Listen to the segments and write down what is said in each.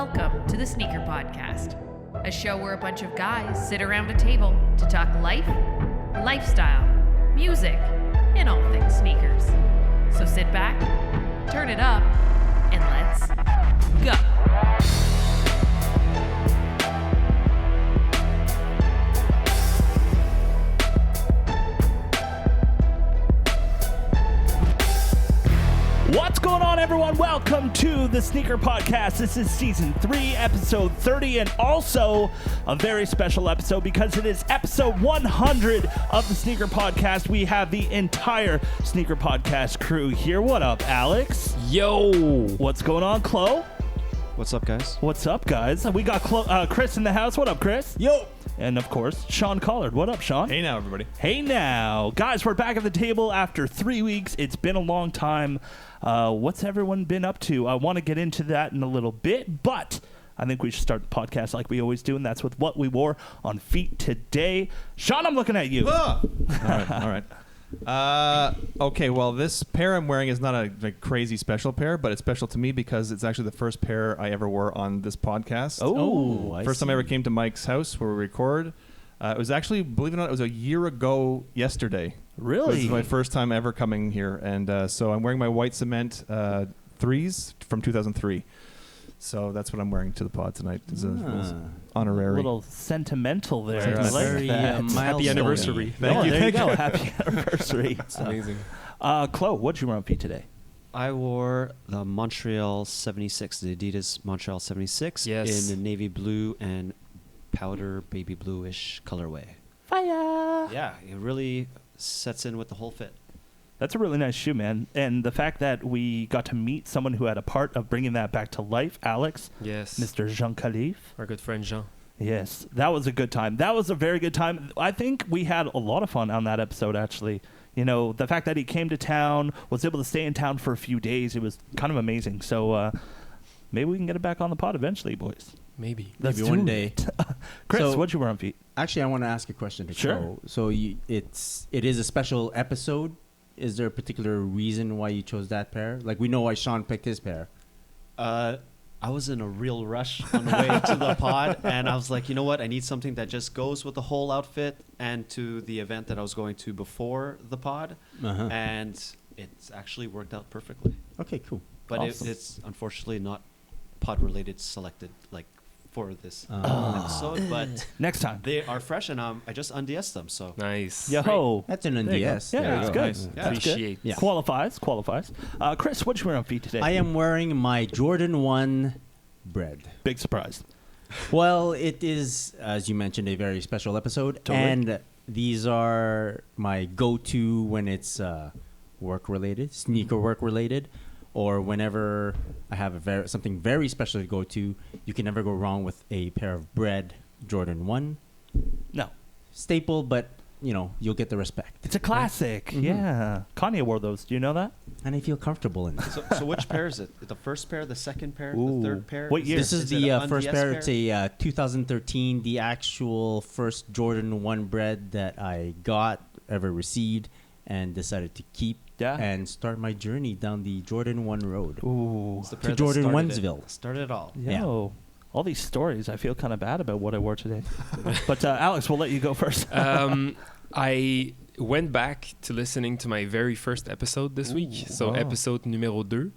Welcome to the Sneaker Podcast, a show where a bunch of guys sit around a table to talk life, lifestyle, music, and all things sneakers. So sit back, turn it up, and let's go. What's going on, everyone? Welcome to the Sneaker Podcast. This is Season 3, Episode 30, and also a very special episode because it is Episode 100 of the Sneaker Podcast. We have the entire Sneaker Podcast crew here. What up, Alex? Yo! What's going on, Chloe? What's up, guys? What's up, guys? We got Chris in the house. What up, Chris? Yo! And, of course, Sean Collard. What up, Sean? Hey now, everybody. Hey now. Guys, we're back at the table after 3 weeks. It's been a long time. What's everyone been up to? I want to get into that in a little bit, but I think we should start the podcast like we always do, and that's with what we wore on feet today. Sean, I'm looking at you. All right. Okay, well, this pair I'm wearing is not a crazy special pair, but it's special to me because it's actually the first pair I ever wore on this podcast. First time I ever came to Mike's house where we record. It was actually, believe it or not, it was a year ago yesterday. Really? This is my first time ever coming here, and so I'm wearing my white cement 3s from 2003. So that's what I'm wearing to the pod tonight. It's a honorary. A little sentimental there. Sentimental. I like Very, that. Happy anniversary. Thank you. There you go. Happy anniversary. It's amazing. Chloe, what'd you wear on feet today? I wore the Montreal 76, the Adidas Montreal 76 Yes. in the navy blue and powder baby bluish colorway. Fire! Yeah, it really sets in with the whole fit. That's a really nice shoe, man. And the fact that we got to meet someone who had a part of bringing that back to life, Alex, Yes. Mr. Jean Calif. Our good friend Jean. Yes, that was a good time. That was a very good time. I think we had a lot of fun on that episode, actually. You know, the fact that he came to town, was able to stay in town for a few days, it was kind of amazing. So maybe we can get it back on the pod eventually, boys. Maybe. Let's Maybe do one day. it. Chris, So- what'd you wear on feet? Actually, I want to ask a question to Sure. Chloe. So it is a special episode. Is there a particular reason why you chose that pair? Like, we know why Sean picked his pair. I was in a real rush on the way to the pod, and I was like, you know what? I need something that just goes with the whole outfit and to the event that I was going to before the pod, Uh-huh. and it's actually worked out perfectly. Okay, cool. But Awesome. it's unfortunately not pod-related selected like for this episode, but Next time. they are fresh, and I just unds them. So Nice. Yo. That's an There you go. NDS. Yeah, There you that's go. good. Nice. That's good. Appreciate. Yeah. Qualifies. Chris, what'd you wear on feet today? I am wearing my Jordan 1 bread. Big surprise. Well, it is, as you mentioned, a very special episode. Totally. And these are my go-to when it's work-related, sneaker work-related, or whenever I have something very special to go to. You can never go wrong with a pair of bread Jordan 1. No. Staple, but, you'll get the respect. It's a classic. Mhm. Yeah. Kanye wore those. Do you know that? And I feel comfortable in it. so which pair is it? The first pair, the second pair, Ooh. the third pair? What year? This is it the an first unds pair. It's a 2013, the actual first Jordan 1 bread that I ever received, and decided to keep Yeah. and start my journey down the Jordan 1 road. Ooh. It's the to pair that Jordan started Wensville. Started it all. Yo. All these stories. I feel kind of bad about what I wore today. But Alex, we'll let you go first. I went back to listening to my very first episode this week. So wow. episode numéro 2.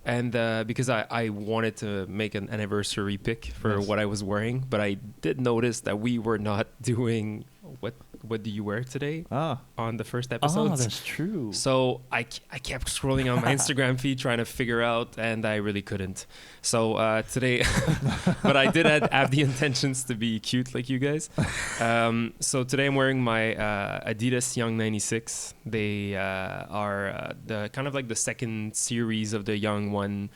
And because I wanted to make an anniversary pick for Yes. what I was wearing, but I did notice that we were not doing what do you wear today on the first episode. Oh, that's true. So I kept scrolling on my Instagram feed trying to figure out, and I really couldn't. So today, but I did have the intentions to be cute like you guys. So today I'm wearing my Adidas Young 96. They are the kind of like the second series of the Young One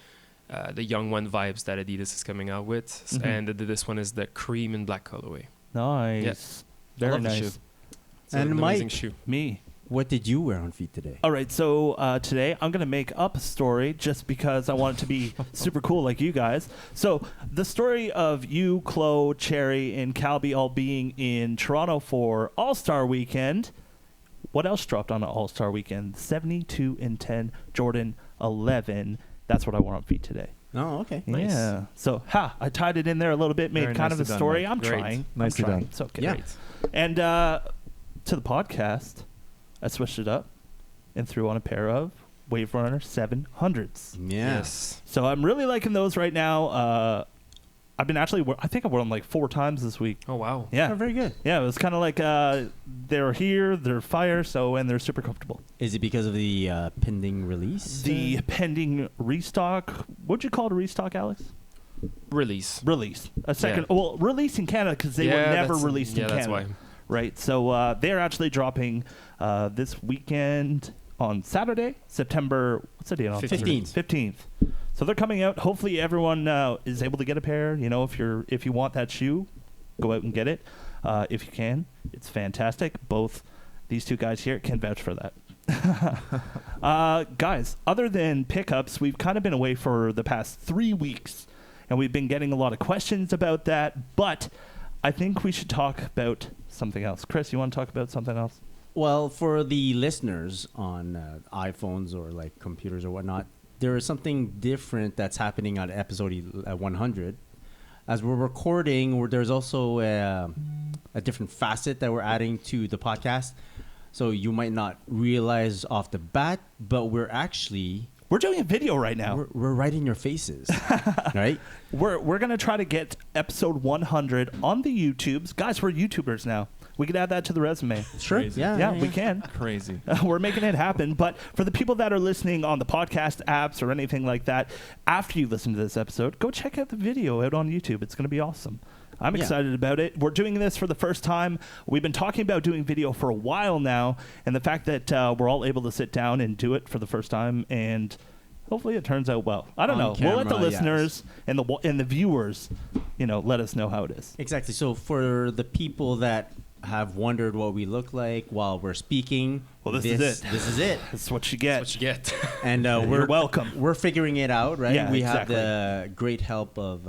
vibes that Adidas is coming out with. Mhm. And this one is the cream and black colorway. Nice. I Very love the nice. shoe. It's And an amazing Mike, shoe. Me. what did you wear on feet today? All right, so today I'm going to make up a story just because I want it to be super cool like you guys. So the story of you, Chloe, Cherry, and Calby all being in Toronto for All-Star Weekend. What else dropped on an All-Star Weekend? 72 and 10, Jordan 11. That's what I wore on feet today. Oh, okay. Nice. Yeah. So, I tied it in there a little bit, made Very kind of a nicely done, story. Mike. I'm Great. trying. Nicely I'm trying. done. It's okay. Yeah. And to the podcast, I switched it up and threw on a pair of Wave Runner 700s. Yeah. Yes. So I'm really liking those right now. I've been actually, I think I wore them like 4 times this week. Oh wow. Yeah. Oh, very good. Yeah, it was kind of like they're here, they're fire, and they're super comfortable. Is it because of the pending release? The pending restock, what'd you call it a restock, Alex? Release. Release. A second, Yeah. well, release in Canada because they were never that's- released in yeah, Canada. that's why. Right, so they're actually dropping this weekend on Saturday, September, what's the date on? 15th. 15th. So they're coming out. Hopefully everyone is able to get a pair. You know, if you want that shoe, go out and get it. If you can, it's fantastic. Both these two guys here can vouch for that. Guys, other than pickups, we've kind of been away for the past 3 weeks, and we've been getting a lot of questions about that, but I think we should talk about something else. Chris, you want to talk about something else? Well, for the listeners on iPhones or like computers or whatnot, there is something different that's happening on episode 100. As we're recording, there's also a different facet that we're adding to the podcast. So you might not realize off the bat, but we're We're doing a video right now. we're right in your faces, right? We're going to try to get episode 100 on the YouTubes. Guys, we're YouTubers now. We could add that to the resume. Sure. Crazy. Yeah, we can. Crazy. We're making it happen. But for the people that are listening on the podcast apps or anything like that, after you listen to this episode, go check out the video out on YouTube. It's going to be awesome. I'm excited about it. We're doing this for the first time. We've been talking about doing video for a while now, and the fact that we're all able to sit down and do it for the first time, and hopefully it turns out well. I don't On know. We'll let the camera, listeners and the viewers, let us know how it is. Exactly. So for the people that have wondered what we look like while we're speaking, Well, this is it. This is it. That's what you get. What you get. And You're we're welcome. We're figuring it out, right? Yeah, we exactly. have the great help of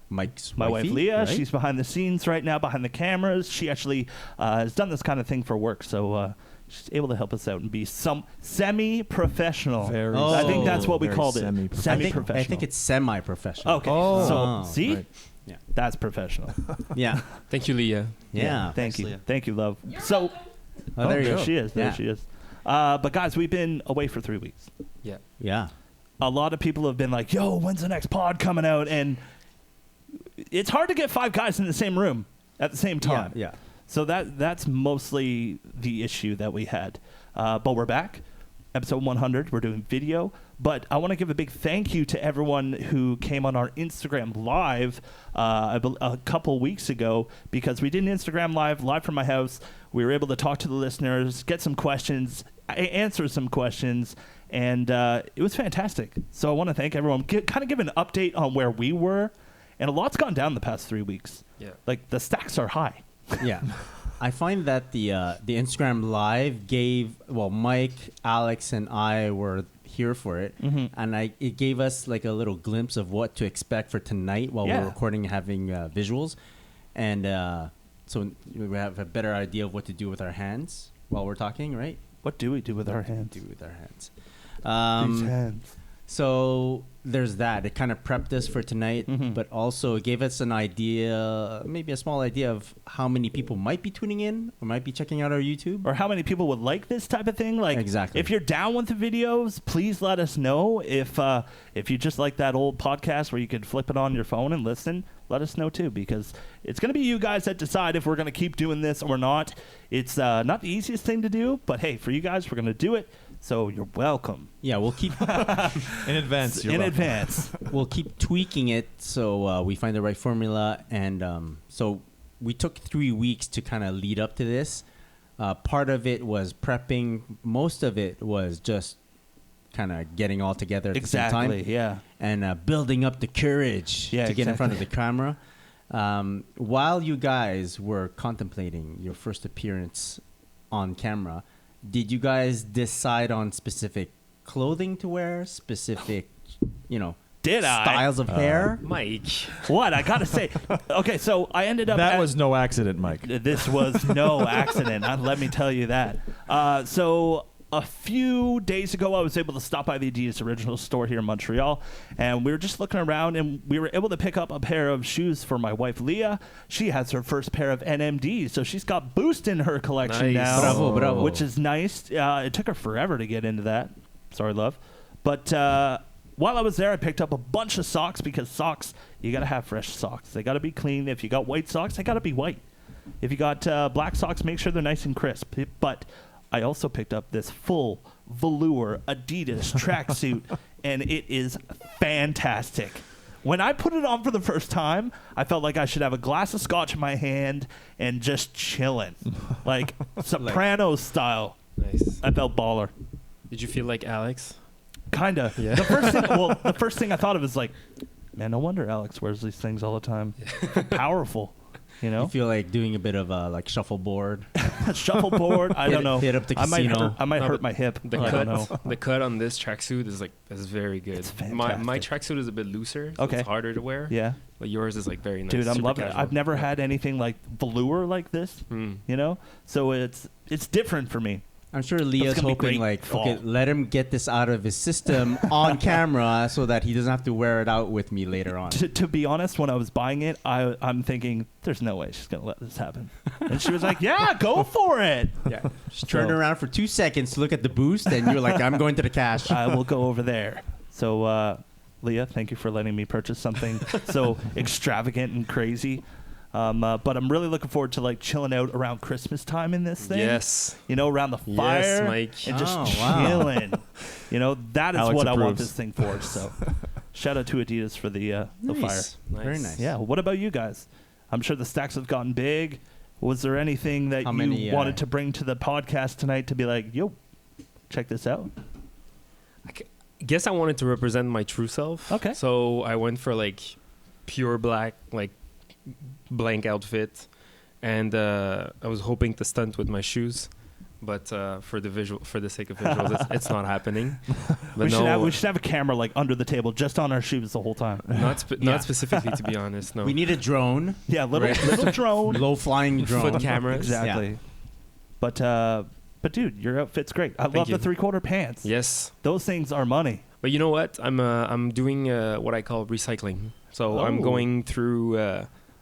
Mike's My wife wifey, Leah, right? she's behind the scenes right now, behind the cameras. She actually has done this kind of thing for work, so she's able to help us out and be some semi-professional. Very I think that's what we very called it. semi-professional. Semi-professional. I think it's semi-professional. Okay. Oh. So see, Right. Yeah. that's professional. Yeah. Thank you, Leah. Yeah. Thank you. Leah. Thank you, love. So Oh, there you there go. she is. There Yeah. she is. But guys, we've been away for 3 weeks. Yeah. Yeah. A lot of people have been like, "Yo, when's the next pod coming out?" And it's hard to get 5 guys in the same room at the same time. Yeah. So that's mostly the issue that we had. But we're back. Episode 100. We're doing video. But I want to give a big thank you to everyone who came on our Instagram Live a couple weeks ago, because we did an Instagram Live from my house. We were able to talk to the listeners, get some questions, answer some questions, and it was fantastic. So I want to thank everyone. Kind of give an update on where we were. And a lot's gone down the past 3 weeks. Yeah. Like, the stacks are high. Yeah. I find that the Instagram Live gave, Mike, Alex, and I were here for it, and it gave us like a little glimpse of what to expect for tonight while we're recording and having visuals, and so we have a better idea of what to do with our hands while we're talking, right? What do we do with our hands? Do with our hands. These hands. So there's that. It kind of prepped us for tonight, Mhm. but also it gave us an idea, maybe a small idea of how many people might be tuning in or might be checking out our YouTube. Or how many people would like this type of thing? Like, Exactly. if you're down with the videos, please let us know. If you just like that old podcast where you could flip it on your phone and listen, let us know too, because it's going to be you guys that decide if we're going to keep doing this or not. It's not the easiest thing to do, but hey, for you guys, we're going to do it. So you're welcome. Yeah, we'll keep In advance. You're In welcome. advance. we'll keep tweaking it so we find the right formula. And so we took 3 weeks to kind of lead up to this. Part of it was prepping. Most of it was just kind of getting all together at the same time. Exactly, yeah. And building up the courage Yeah, to get in front of exactly. the camera. While you guys were contemplating your first appearance on camera, did you guys decide on specific clothing to wear, specific, Did I? styles of hair? Mike. What? I got to say. Okay, so I ended up That at- was no accident, Mike. This was no accident. Let me tell you that. So a few days ago, I was able to stop by the Adidas Original store here in Montreal, and we were just looking around, and we were able to pick up a pair of shoes for my wife, Leah. She has her first pair of NMDs, so she's got Boost in her collection Nice. now, Bravo, bravo. which is nice. It took her forever to get into that. Sorry, love. But while I was there, I picked up a bunch of socks because socks, you got to have fresh socks. They got to be clean. If you got white socks, they got to be white. If you got black socks, make sure they're nice and crisp. But I also picked up this full velour Adidas tracksuit, and it is fantastic. When I put it on for the first time, I felt like I should have a glass of scotch in my hand and just chilling, like Sopranos style. Nice. I felt baller. Did you feel like Alex? Kinda. Yeah. The first thing I thought of was like, man, no wonder Alex wears these things all the time. Powerful, you You know. feel like doing a bit of like shuffleboard. Shuffleboard. I don't know. Hit up the I might casino. hurt but my hip. The I don't know. cut, the cut on this tracksuit is very good. It's My fantastic. tracksuit is a bit looser, so Okay. it's harder to wear. Yeah, But yours is like very nice. dude, I'm super loving it. casual. I've never had anything like velour like this. Mm. You know, so it's different for me. I'm sure Leah's gonna be hoping great like, fall. okay, let him get this out of his system on camera so that he doesn't have to wear it out with me later on. To be honest, when I was buying it, I'm thinking, there's no way she's gonna let this happen. And she was like, yeah, go for it. Yeah. Just turn around for 2 seconds to look at the Boost, and you're like, I'm going to the cash. I will go over there. So, Leah, thank you for letting me purchase something so extravagant and crazy. But I'm really looking forward to like chilling out around Christmas time in this thing. Yes. You know, around the Yes, fire Mike. and just Oh, wow. chilling. You know, that is Alex what I want approves. this thing for. So, shout out to Adidas for the fire. Nice. Very Nice. nice. Yeah. What about you guys? I'm sure the stacks have gotten big. Was there anything that How you many, wanted to bring to the podcast tonight to be like, yo, check this out? Guess I wanted to represent my true self. Okay. So I went for like pure black, like blank outfit, and I was hoping to stunt with my shoes, but for the sake of visuals, it's not happening. But We should have a camera like under the table just on our shoes the whole time. not specifically, to be honest. No. We need a drone, Yeah, little drone. low flying drone. Foot cameras. Exactly. But dude, your outfit's great. I love you. the 3/4 pants. Yes. Those things are money. But you know what? I'm doing what I call recycling. So I'm Oh. going through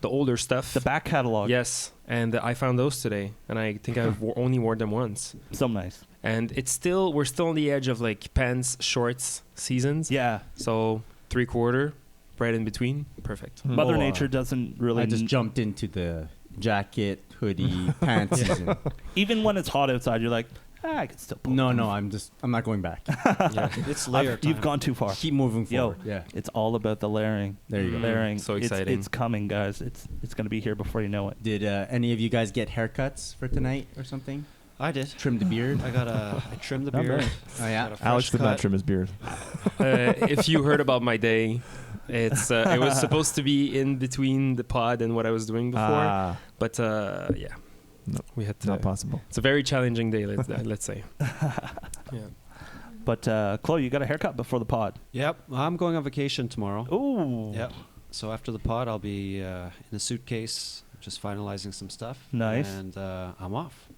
the older stuff. The back catalog. Yes, and I found those today, and I think I've only worn them once. So nice. And we're still on the edge of like pants, shorts seasons. Yeah. So 3/4, right in between, perfect. Mother Oh, Nature doesn't really I just jumped into the jacket, hoodie, pants season. even when it's hot outside, you're like, I can still pull. No, I'm not going back. Yeah. It's layer time. You've gone too far. Keep moving Yo. forward. Yeah. It's all about the layering. There you go. Layering. So It's- exciting. It's coming, guys. It's going to be here before you know it. Did any of you guys get haircuts for tonight or something? I did. Trim the beard? I trimmed the Not beard. bad. Oh, yeah. Got a fresh Alex did not cut. trim his beard. If you heard about my day, it was supposed to be in between the pod and what I was doing before, but yeah, No, we had It's to. not possible. It's a very challenging day. Let's say. Yeah. But Chloe, you got a haircut before the pod. Yep. I'm going on vacation tomorrow. Ooh. Yep. So after the pod, I'll be in a suitcase, just finalizing some stuff. Nice. And I'm off.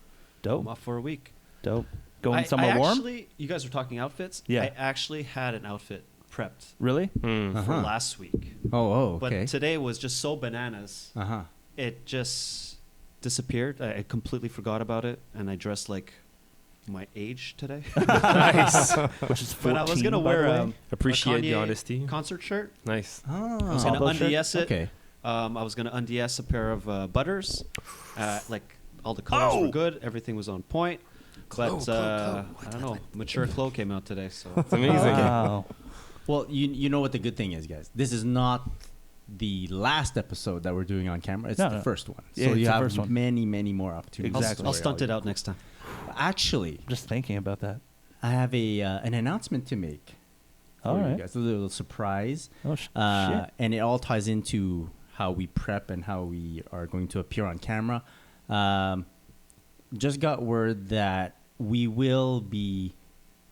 Dope. I'm off for a week. Dope. Going somewhere warm? Actually, you guys were talking outfits. Yeah. I actually had an outfit prepped Really? Mm. for Uh-huh. last week. Oh, But okay. today was just so bananas. Uh-huh. It just disappeared. I completely forgot about it, and I dressed like my age today. Nice. Which is 14, But I was gonna by wear the way. Appreciate the Kanye honesty. concert shirt. Nice. Oh. I was gonna Polo shirt? undies it. Okay. I was gonna undies a pair of butters. Like all the colors Oh! were good. Everything was on point. But Chloe. I don't know. Mature Chloe came out today, so It's amazing. Wow. Well, you know what the good thing is, guys. This is not the last episode that we're doing on camera. It's No, the no. first one. Yeah, So it's you the have first one. many more opportunities. Exactly. I'll stunt it out next time. Actually, Just thinking about that. I have an announcement to make. All for you right. guys. A little surprise. Oh, shit. And it all ties into how we prep and how we are going to appear on camera. Just got word that we will be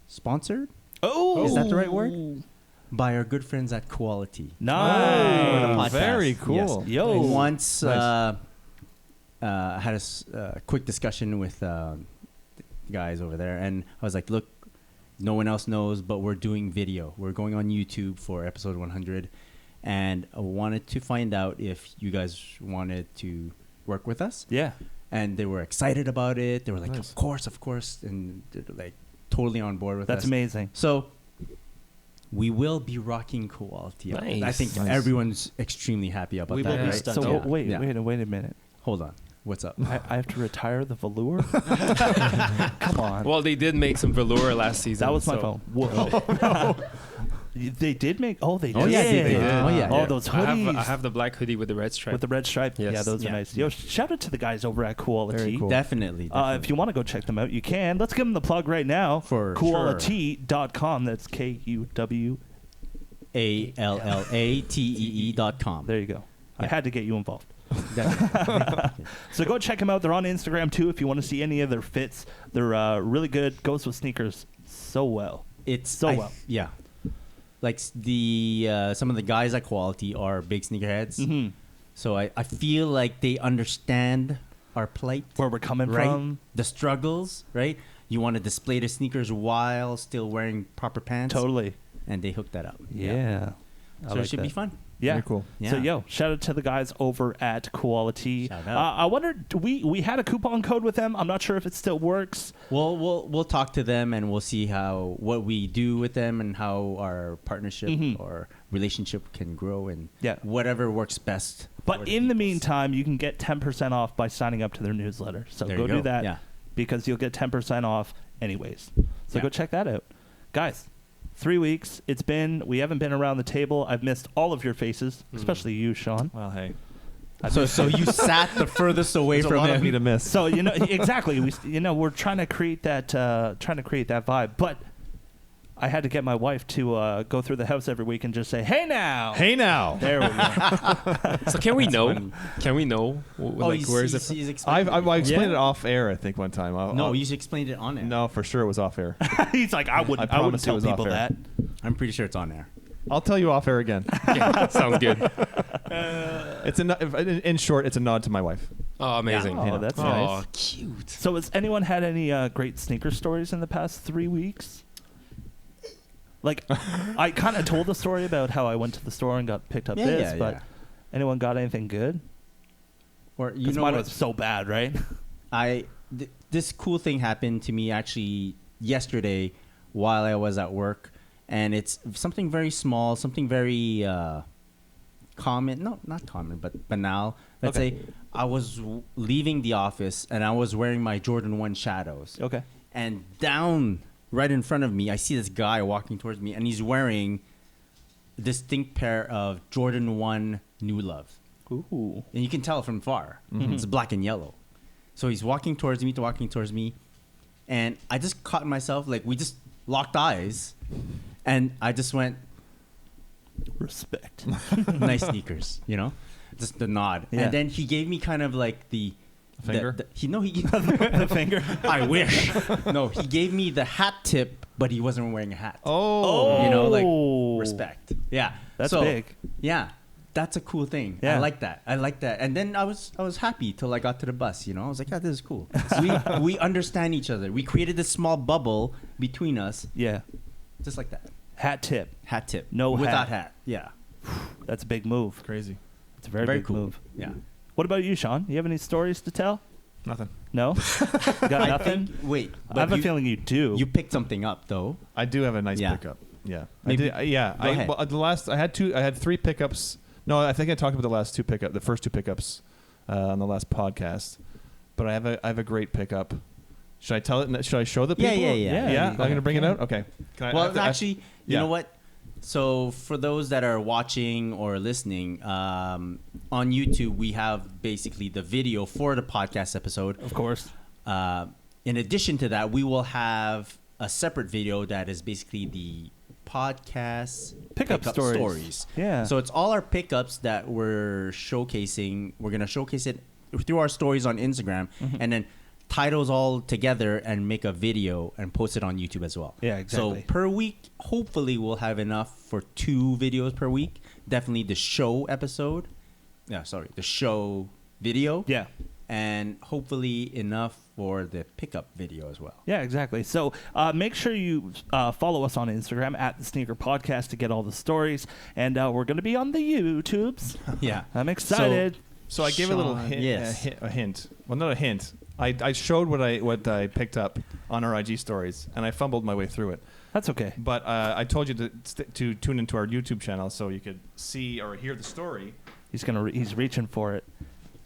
sponsored Oh. Is that the right word? by our good friends at Quality. Nice. Podcast. very Yes. cool. Yo. Once Nice. I had a quick discussion with guys over there, and I was like, look, no one else knows, but we're doing video. We're going on YouTube for episode 100, and I wanted to find out if you guys wanted to work with us. Yeah. And they were excited about it. They were like, Nice. of course, and they're like totally on board with us. That's amazing. So we will be rocking Quality. Nice. I think Nice. everyone's extremely happy about We that. will be right? stunned. So Yeah. wait Yeah. a minute. Hold on. What's up? I have to retire the velour? Come on. Well, they did make some velour last season. That was my so- phone. Whoa. They did make. Oh, they did. Oh, yeah, they did. Yeah. Oh, yeah. Oh, those hoodies I have the black hoodie with the red stripe. with the red stripe. Yes. Yeah, those are Yeah. nice. Yo, shout out to the guys over at Quality. Very cool. Definitely. If you want to go check them out, you can. Let's give them the plug right now. For Quality.com. That's KUW. ALLATEE.com. There you go. I had to get you involved. Definitely. So go check them out. They're on Instagram too if you want to see any of their fits. They're really good. Goes with sneakers so well. It's So well. Yeah. Like the some of the guys at Quality are big sneakerheads. Mm-hmm. So I feel like they understand our plight. Where we're coming right? from. The struggles, right? You want to display the sneakers while still wearing proper pants. Totally. And they hooked that up. Yeah. I So like it should that. be fun. Yeah. Very cool. Yeah. So yo, shout out to the guys over at Quality. Shout out. I wonder, we had a coupon code with them. I'm not sure if it still works. We'll talk to them and we'll see what we do with them and how our partnership Mhm. or relationship can grow and Yeah. whatever works best. But for in the peoples. meantime, you can get 10% off by signing up to their newsletter. So There go you do go. that Yeah. because you'll get 10% off anyways. So Yeah. go check that out. Guys, 3 weeks. We haven't been around the table. I've missed all of your faces, especially you, Sean. Well, hey. So you sat the furthest away There's a from lot of him. me to miss. So exactly. We're trying to create that vibe. But I had to get my wife to go through the house every week and just say, "Hey now, Hey now. there we go." So can we know? funny. Can we know? Like, where is it? I explained Yeah. it off air, I think, one time. No, you explained it on air. No, for sure it was off air. He's like, I wouldn't promise it tell was off people air. that. I'm pretty sure it's on air. I'll tell you off air again. Yeah, sounds good. In short, it's a nod to my wife. Oh, amazing. Oh, that's oh, nice. cute. So has anyone had any great sneaker stories in the past 3 weeks? Like, I kind of told the story about how I went to the store and got picked up but anyone got anything good? Or you Because know mine what? was so bad, right? This cool thing happened to me actually yesterday while I was at work, and it's something very small, something very common. No, not common, but banal. Let's Okay. say I was leaving the office and I was wearing my Jordan 1 Shadows. Okay. And down right in front of me, I see this guy walking towards me, and he's wearing a distinct pair of Jordan 1 New Love. Ooh. And you can tell from far. It's black and yellow. So he's walking towards me, and I just caught myself, like we just locked eyes, and I just went, Respect. nice sneakers, just the nod. Yeah. And then he gave me kind of like the Finger? The finger. I wish. No, he gave me the hat tip, but he wasn't wearing a hat. Oh. Oh. Respect. Yeah. That's So, big. Yeah. That's a cool thing. Yeah. I like that. And then I was happy till I got to the bus, I was like, yeah, this is cool. we understand each other. We created this small bubble between us, Yeah. just like that. Hat tip. Hat tip. No Without hat. hat. Yeah. That's a big move. Crazy. It's a very big cool. move. Yeah. What about you, Sean? You have any stories to tell? Nothing. No? Got nothing? Wait. I have a you, feeling you do. you picked something up though. I do have a nice Yeah. pickup. Yeah. Maybe- I did, yeah. Go ahead. I had 3 pickups. No, I think I talked about the first 2 pickups on the last podcast. But I have a great pickup. Should I tell it? Should I show the people? Yeah. Yeah. I'm go going to ahead. bring it out. Okay. Can I, I Well, have to- actually, you yeah. know what? So for those that are watching or listening, on YouTube, we have basically the video for the podcast episode. Of course. In addition to that, we will have a separate video that is basically the podcast Pickup stories. Yeah. So it's all our pickups that we're showcasing. We're going to showcase it through our stories on Instagram and then tie those all together and make a video and post it on YouTube as well. Yeah, exactly. So per week, hopefully we'll have enough for 2 videos per week. Definitely the show episode. Yeah, sorry. The show video. Yeah. And hopefully enough for the pickup video as well. Yeah, exactly. So make sure you follow us on Instagram at the Sneaker Podcast to get all the stories. And we're going to be on the YouTubes. Yeah. I'm excited. So I gave a little Sean, hint. yes. A hint. Well, not a hint. I showed what I picked up on our IG stories, and I fumbled my way through it. That's okay. But I told you to tune into our YouTube channel so you could see or hear the story. He's reaching for it.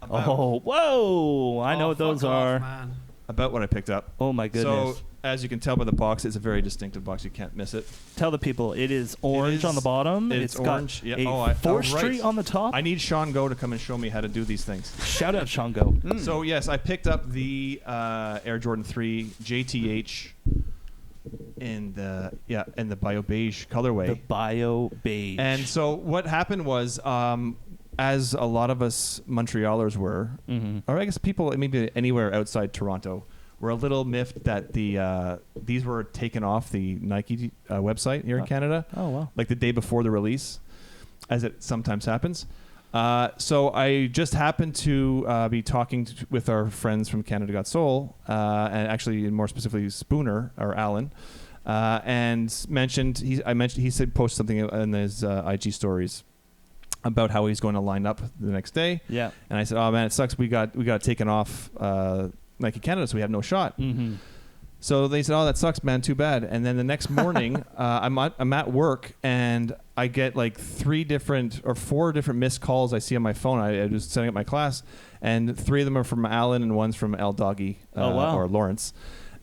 About, Oh, whoa! I know what Oh, those fuck off, are. man. about what I picked up. Oh my goodness! So as you can tell by the box, it's a very distinctive box. You can't miss it. Tell the people it is orange is- on the bottom. it's got orange, yeah. a Oh, I- forestry right. on the top. I need Sean Go to come and show me how to do these things. Shout out Shango. So yes, I picked up the Air Jordan 3 JTH in the bio beige colorway. The bio beige. And so what happened was, as a lot of us Montrealers were, or I guess people maybe anywhere outside Toronto, were a little miffed that these were taken off the Nike website here in Canada, oh wow. like the day before the release, as it sometimes happens. So I just happened to be talking with our friends from Canada Got Soul, and actually more specifically Spooner or Alan, and he said post something in his IG stories about how he's going to line up the next day. Yeah. And I said, "Oh man, it sucks. We got taken off Nike Canada, so we have no shot." Mm-hmm. So they said, "Oh, that sucks, man. Too bad." And then the next morning, I'm at work and I get like 4 different missed calls I see on my phone. I was setting up my class, and 3 of them are from Alan and one's from L Doggy or Lawrence.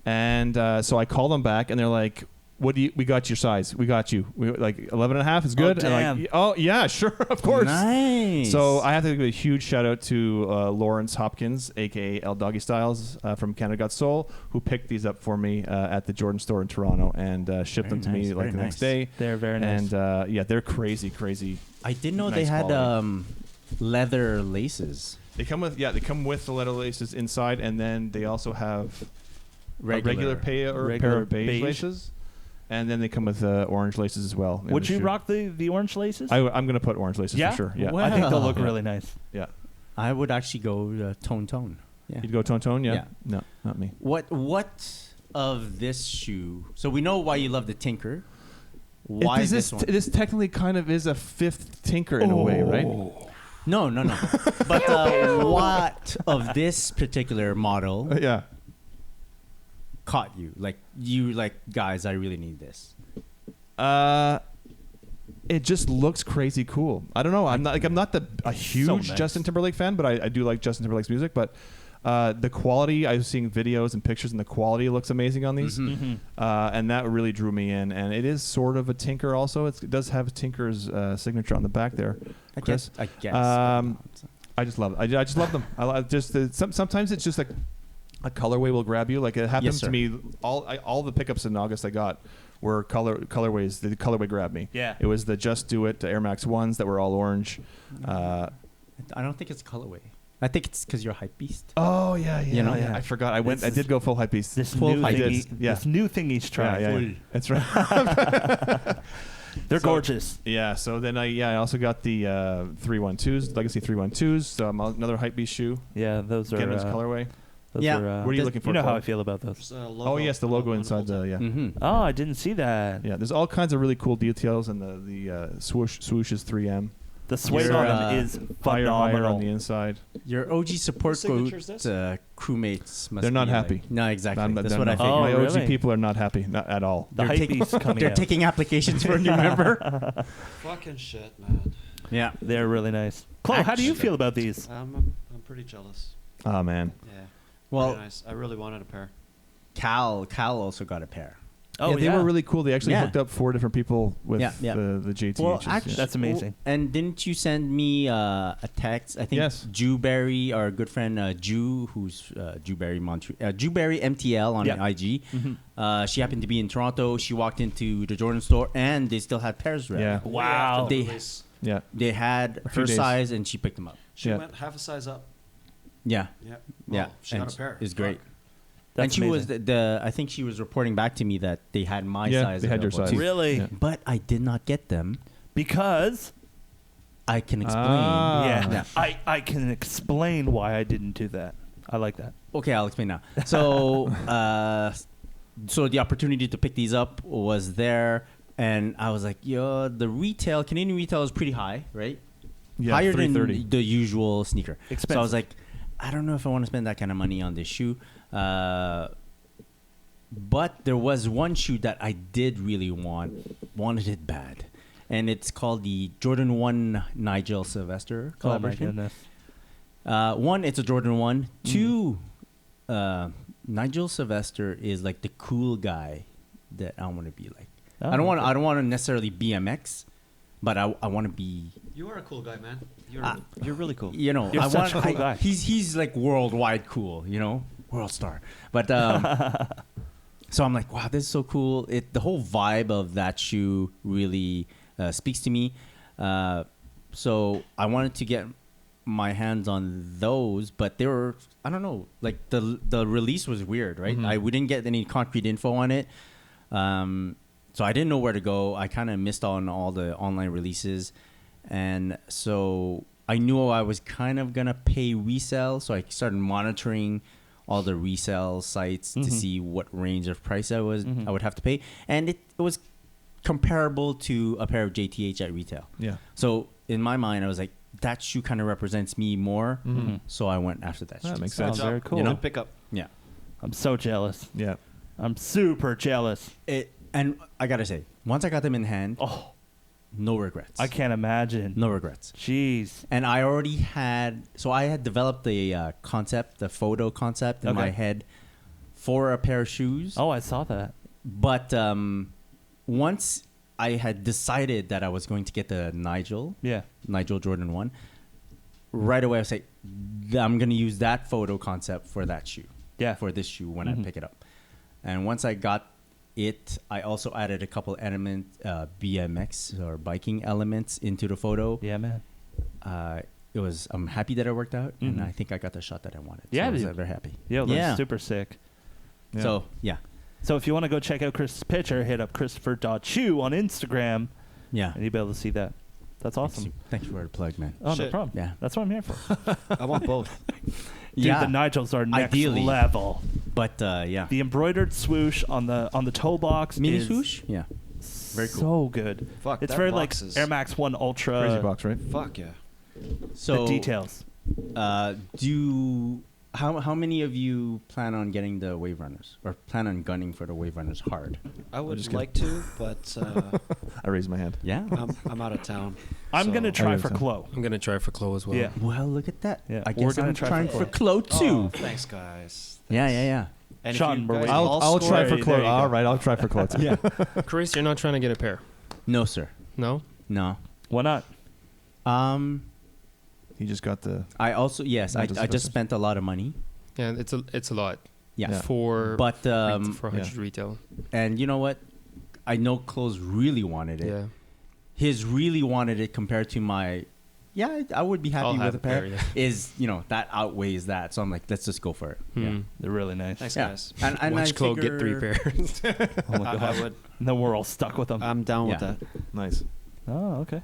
And so I call them back, and they're like, we got your size. We got you. We like 11.5 is good. Oh, And damn. like, oh yeah, sure, of course. Nice. So I have to give a huge shout out to Lawrence Hopkins, aka L Doggy Styles, from Canada Got Soul, who picked these up for me at the Jordan store in Toronto and shipped Very them to nice, me like very the next nice. day. They're very nice. And yeah, they're crazy. I didn't know nice they had quality. leather laces. They come with the leather laces inside, and then they also have a regular pair of beige laces, and then they come with orange laces as well. in Would the you shoe. rock the orange laces? I'm gonna put orange laces Yeah? for sure. Yeah, Wow. I think they'll look Yeah. really nice. yeah. I would actually go tone. Yeah. You'd go tone. Yeah. Yeah. No, not me. What of this shoe? So we know why you love the Tinker. Why this one? This technically kind of is a 5th Tinker in a way, right? No. But what of this particular model Yeah. caught you? Like guys, I really need this. It just looks crazy cool. I don't know. I'm not a huge nice. Justin Timberlake fan, but I do like Justin Timberlake's music. But the quality, I was seeing videos and pictures, and the quality looks amazing on these. Mm-hmm. And that really drew me in. And it is sort of a Tinker also. It does have Tinker's signature on the back there. Chris. I guess. I just love it. I just love them. Sometimes it's just like a colorway will grab you. Like it happened Yes, to sir. me. All the pickups in August I got were colorways. The colorway grabbed me. Yeah. It was the Just Do It Air Max 1s that were all orange. I don't think it's colorway. I think it's because you're a hype beast. Oh yeah. You know? I forgot. I This did go full hype beast. This Full new hype thing, beast. Yeah. this new thing he's trying. Yeah. That's right. They're So- gorgeous. Yeah. So then I also got the 312s, Legacy 312s. So another hype beast shoe. Yeah, those are. Again, it's colorway. Those Yeah. are, What are you looking for? You know how Cole? I feel about those. There's a logo Oh yes, the logo on inside the yeah. Mm-hmm. Oh, I didn't see that. Yeah, there's all kinds of really cool details, and the swoosh is 3M. The suede Your, on them is Fire phenomenal. on the inside. Your OG support signature's group this? crewmates must They're not be happy. like- no, exactly. That's They're what I not- figured. Oh, My OG really? people are not happy, not at all. The They're hype taking- beast coming They're out. taking applications for a new member. Fucking shit, man. Yeah. They're really nice. Chloe, how do you Actually- feel about these? I'm pretty jealous. Oh man. Yeah. Well, Very nice. I really wanted a pair. Cal also got a pair. Oh, They were really cool. They actually Yeah. hooked up 4 different people with Yeah, yeah. the JTHs. Well, yeah. actually, That's amazing. And didn't you send me a text? I think Yes. Jewberry, our good friend Jew, who's Jewberry Jewberry MTL on Yeah. IG. She happened to be in Toronto. She walked into the Jordan store, and they still had pairs ready. Yeah. Wow. They- Release. Yeah. They had few her days. size, and she picked them up. She Yeah. went half a size up. Yeah, Yeah. yeah. Well, she and got a pair. It's great. Fuck. That's and she was amazing. the I think she was reporting back to me that they had my Yeah, size. they had your available size. too. Really? Yeah. But I did not get them. Because I can explain. Ah. yeah, Yeah. I can explain why I didn't do that. I like that. Okay, I'll explain now. So, so the opportunity to pick these up was there, and I was like, yo, the Canadian retail is pretty high, right? Yeah, Higher than $330. the usual sneaker. Expensive. So I was like, I don't know if I want to spend that kind of money on this shoe. But there was one shoe that I did really wanted it bad. And it's called the Jordan 1 Nigel Sylvester Oh my collaboration. goodness. One, it's a Jordan 1. Two, Nigel Sylvester is like the cool guy that I want to be like. Oh, I don't want okay. to necessarily BMX, but I want to be, You are a cool guy, man. You're really cool. you know, You're I such want a cool guy. He's like worldwide cool, you know, world star. But so I'm like, wow, this is so cool. The whole vibe of that shoe really speaks to me. So I wanted to get my hands on those, but they were, I don't know, like the release was weird, right? Mhm. We didn't get any concrete info on it. So I didn't know where to go. I kind of missed on all the online releases. And so I knew I was kind of going to pay resale. So I started monitoring all the resale sites to see what range of price I would have to pay. And it was comparable to a pair of JTH at retail. Yeah. So in my mind, I was like, that shoe kind of represents me more. So I went after that shoe. That makes Sounds sense. very cool. You know? Good pickup. Yeah. I'm so jealous. Yeah. I'm super jealous. And I got to say, once I got them in hand, Oh, no regrets. I can't imagine. No regrets. Jeez. And I already had, so I had developed the concept, the photo concept in my Okay. head for a pair of shoes. Oh, I saw that. But once I had decided that I was going to get the Nigel Jordan 1, right away I was like, I'm going to use that photo concept for that shoe. Yeah. For this shoe when I pick it up. And once I got it, I also added a couple BMX or biking elements into the photo. Yeah, man. I'm happy that it worked out, and I think I got the shot that I wanted. Yeah, so I was dude. very happy. Yo, that's yeah. super sick. Yeah. So yeah, So if you want to go check out Chris' picture, hit up Christopher.Chew on Instagram, yeah. and you'll be able to see that. That's awesome. Thanks for the plug, man. Oh, no Shit. problem. Yeah. That's what I'm here for. I want both. Dude, yeah, the Nigels are next Ideally. level. but yeah, The embroidered swoosh on the toe box mini is swoosh. Yeah, very cool. so good. Fuck, It's that very like box is- Air Max 1 Ultra. Crazy box, right? Fuck yeah. So the details. How many of you plan on getting the Wave Runners or plan on gunning for the Wave Runners hard? I would just like to, but I raised my hand. Yeah. I'm out of town. I'm so- going to try I for guess so. Chloe. I'm gonna try for Chloe as well. Yeah. Well, look at that. Yeah, I we're guess gonna I'm try trying for for Chloe Oh, too. thanks, guys. Yeah, Thanks. yeah, yeah. And Sean, if you we're guys waiting. all I'll try score- for Chloe. There you go. All right, I'll try for Chloe too. Yeah. Chris, you're not trying to get a pair. No, sir. No? No. Why not? He just got the. I also yes, I Not just just- spent a lot of money. Yeah, it's a lot Yeah. Yeah. for But for 100 retail. and you know what? I know Close really wanted it. Yeah. His really wanted it compared to my. Yeah, I would be happy I'll with have a pair. yeah. Is that outweighs that? So I'm like, let's just go for it. Hmm. They're really nice. Thanks, Yeah. guys. And I Watch Chloe get 3 figure- pairs. Oh my God. I would. And then we're all stuck with them. I'm down with Yeah. that. Nice. Oh, okay.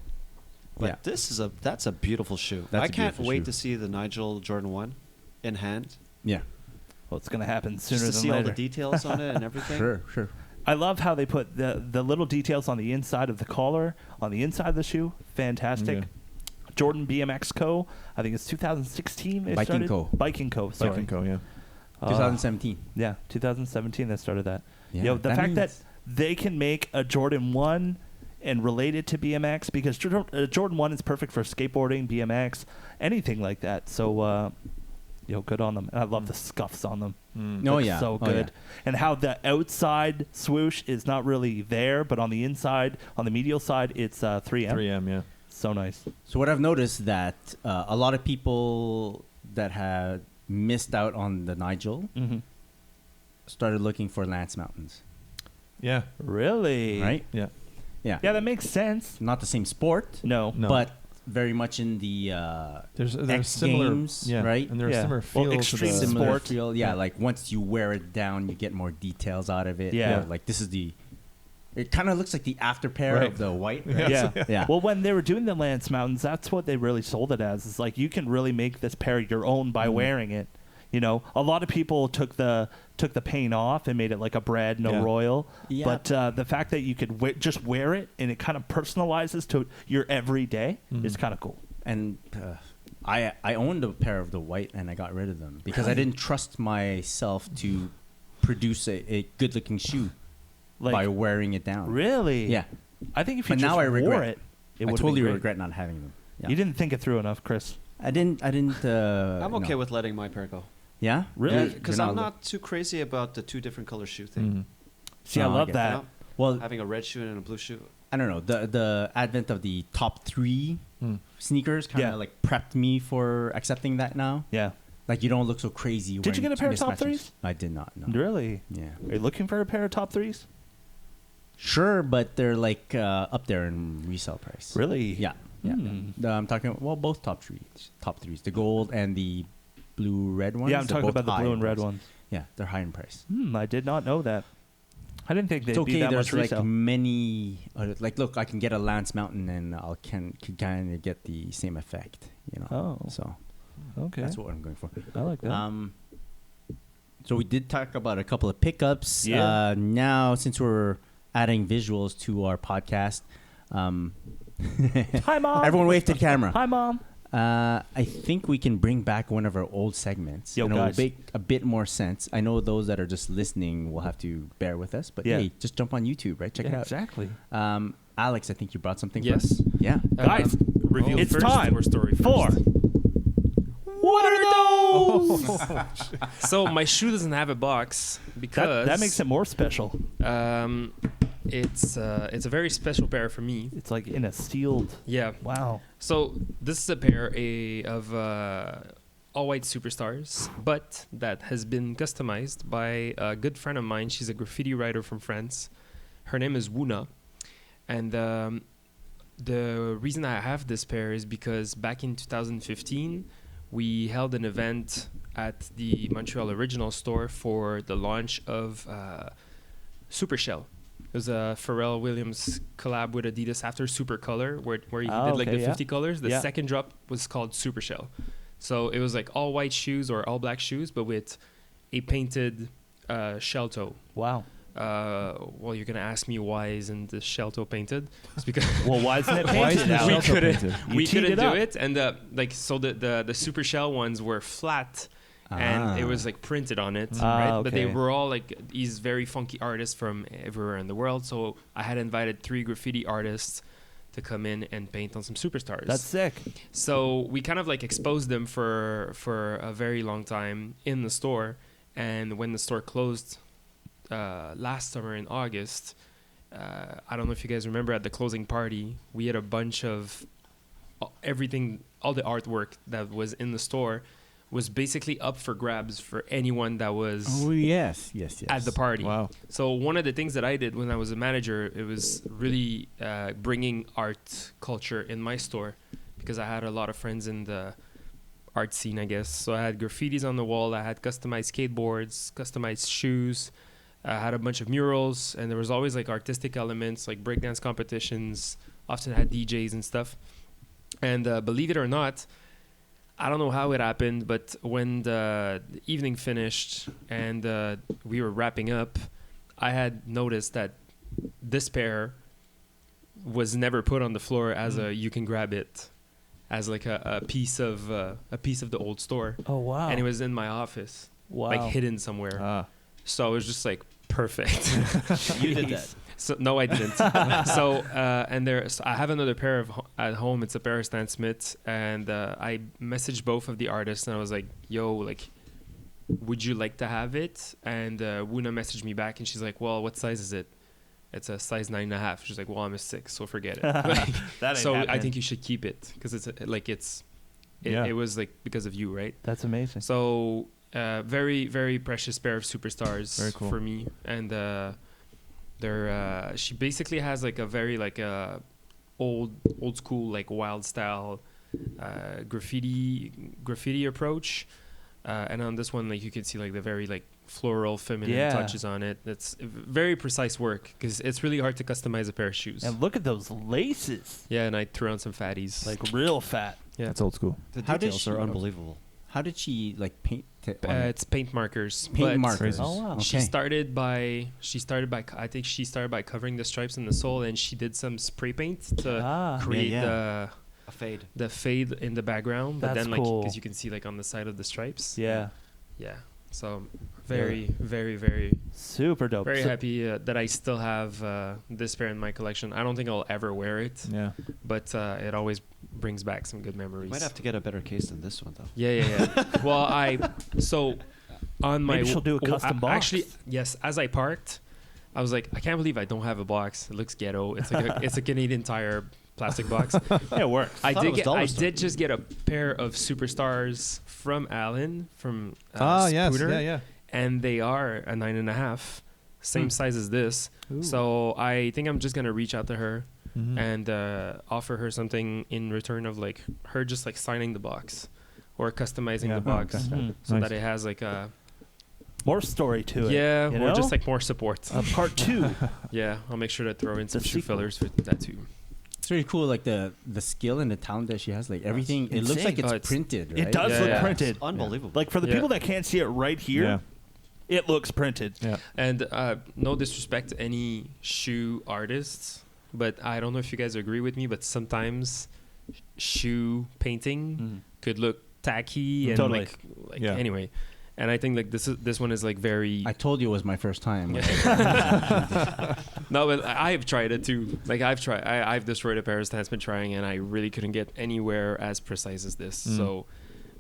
But Yeah. that's a beautiful shoe. That's I a can't beautiful wait shoe. to see the Nigel Jordan 1 in hand. Yeah. Well, it's going to happen Just sooner to than see all later. the details on it and everything. Sure. I love how they put the little details on the inside of the collar, on the inside of the shoe. Fantastic. Yeah. Jordan BMX Co. I think it's 2016 they Biking started. Co. Biking Co. Sorry. Second go, yeah. 2017. Yeah, 2017 they started that. Yeah, Yo, the that fact that means- they can make a Jordan 1 and relate it to BMX, because Jordan 1 is perfect for skateboarding, BMX, anything like that. So, good on them. And I love the scuffs on them. Oh Looks yeah. so Oh, good. yeah. And how the outside swoosh is not really there, but on the inside, on the medial side, it's 3M. 3M, yeah. So nice. So what I've noticed that a lot of people that had missed out on the Nigel Mm-hmm. started looking for Lance Mountains, Yeah. Really? right? Yeah. Yeah. Yeah, that makes sense. Not the same sport, No. No. but very much in the There's X similar, Games, yeah, right? And there's Yeah. similar Well, feel to extreme the similar sport. feel. Yeah, Yeah. like once you wear it down, you get more details out of it. Yeah. Like this is the. It kind of looks like the after pair Right. of the white. Right? Yeah. Yeah. Well, when they were doing the Lance Mountains, that's what they really sold it as. It's like you can really make this pair your own by wearing it. You know, a lot of people took the paint off and made it like a bread, no royal. Yeah. But the fact that you could just wear it and it kind of personalizes to your everyday is kind of cool. And I owned a pair of the white, and I got rid of them because I didn't trust myself to produce a good-looking shoe by wearing it down. Really? Yeah. I think if you But just now I wore regret. it I would totally be great. regret not having them. Yeah. You didn't think it through enough, Chris. I didn't. I'm okay no. with letting my pair go. Yeah. Really? Because You're I'm not too crazy about the 2 different color shoe thing. See, I No, I love get that. You know? Well, Having a red shoe and a blue shoe. I don't know. The advent of the top 3 sneakers kind of Yeah. like prepped me for accepting that now. Yeah. Like you don't look so crazy. Did you wearing get a pair of top mismatches. threes? I did not. No. Really? Yeah. Are you looking for a pair of top 3s? Sure, but they're like up there in resale price. Really? Yeah. Yeah. I'm talking both top threes, the gold and the blue red ones. Yeah, I'm they're talking both about the high blue in and red price. ones. Yeah, they're high in price. I did not know that. I didn't think they'd It's be okay. that There's much like resale. many. Like, look, I can get a Lance Mountain, and could kind of get the same effect. You know. Oh. So Okay. that's what I'm going for. I like that. So we did talk about a couple of pickups. Yeah. Now, since we're adding visuals to our podcast, Hi, Mom. everyone wave to the camera. Hi, Mom. I think we can bring back one of our old segments. Yo, and it will guys. make a bit more sense. I know those that are just listening will have to bear with us, but Yeah. hey, just jump on YouTube, right? Check it Yeah, out. exactly. Alex, I think you brought something Yes. for us. Yeah. Guys, reveal it's first time or story first? for What Are Those? So my shoe doesn't have a box because that makes it more special. it's a very special pair for me. It's like in a sealed. Yeah. Wow. So this is a pair of all white superstars, but that has been customized by a good friend of mine. She's a graffiti writer from France. Her name is Wuna, and the reason I have this pair is because back in 2015 we held an event at the Montreal Original store for the launch of Super Shell. It was a Pharrell Williams collab with Adidas after Super Color, where he did like the 50 colors. The second drop was called Super Shell. So it was like all white shoes or all black shoes, but with a painted shell toe. Wow. Well, you're gonna ask me why isn't the shell toe painted? It's because Well, why isn't it Why painted? isn't the Alex? shell we toe couldn't painted? You we teed couldn't it do up. it, and so the super shell ones were flat. And it was like printed on it, right? But they okay. were all like these very funky artists from everywhere in the world. So I had invited 3 graffiti artists to come in and paint on some superstars. That's sick. So we kind of like exposed them for a very long time in the store. And when the store closed last summer in August, I don't know if you guys remember at the closing party, we had a bunch of everything, all the artwork that was in the store was basically up for grabs for anyone that was Oh yes. at the party. Wow. So one of the things that I did when I was a manager, it was really bringing art culture in my store, because I had a lot of friends in the art scene, I guess. So I had graffitis on the wall, I had customized skateboards, customized shoes, I had a bunch of murals, and there was always like artistic elements like breakdance competitions, often had DJs and stuff. And believe it or not, I don't know how it happened, but when the evening finished and we were wrapping up, I had noticed that this pair was never put on the floor as a you can grab it, as like a piece of the old store, Oh, wow. and it was in my office, wow. like hidden somewhere. So it was just like perfect. You did that. So no, I didn't. So I have another pair at home. It's a pair of Stan Smiths, and I messaged both of the artists, and I was like, "Yo, like, would you like to have it?" And Wuna messaged me back, and she's like, "Well, what size is it?" It's a size 9.5. She's like, "Well, I'm a 6, so forget it." Like, That ain't so I happening. think you should keep it because Yeah. it was like because of you, right? That's amazing. So very, very precious pair of superstars Very cool. for me, and she basically has like a very like old school like wild style graffiti approach, and on this one like you can see like the very like floral feminine touches on it. It's very precise work because it's really hard to customize a pair of shoes. And look at those laces. Yeah, and I threw on some fatties. Like real fat. yeah, That's old school. The How did details she- are unbelievable. How did she like paint it on it? It's paint markers. Paint but markers. Oh, wow. She Okay. started by I think she started by covering the stripes in the sole, and she did some spray paint to create A fade. the fade in the background. But That's then like cool. because you can see like on the side of the stripes. Yeah. Yeah. So very, very, very, Super dope. very So- happy that I still have this pair in my collection. I don't think I'll ever wear it, Yeah. but it always brings back some good memories. You might have to get a better case than this one, though. Yeah. Well, so on my Maybe she'll do a custom box. Actually, yes. As I parked, I was like, I can't believe I don't have a box. It looks ghetto. It's like it's a Canadian Tire plastic box. Yeah, it works. I thought it was dollar I store. did just get a pair of Superstars from Allen from Yes. Spooner, Yeah. and they are a 9.5, same size as this. So I think I'm just gonna reach out to her Mm-hmm. and offer her something in return of like her just like signing the box or customizing Yeah. the box Okay. Mhm. so Nice. that it has like a More story to it. yeah you or just know? like more support. Part 2. Yeah, I'll make sure to throw in some The shoe sequel. fillers for that too. It's really cool, like the skill and the talent that she has. Like everything, it looks insane. like it's, Oh, it's- printed. Right? It does Yeah, look yeah. printed. Unbelievable. Like for the Yeah. people that can't see it right here, Yeah. it looks printed. Yeah. And no disrespect to any shoe artists, but I don't know if you guys agree with me, but sometimes shoe painting could look tacky and Totally. like Yeah. anyway. And I think like this one is like very I told you it was my first time. no, but I've tried it too. Like I've destroyed a pair of Stan Smith trying, and I really couldn't get anywhere as precise as this. So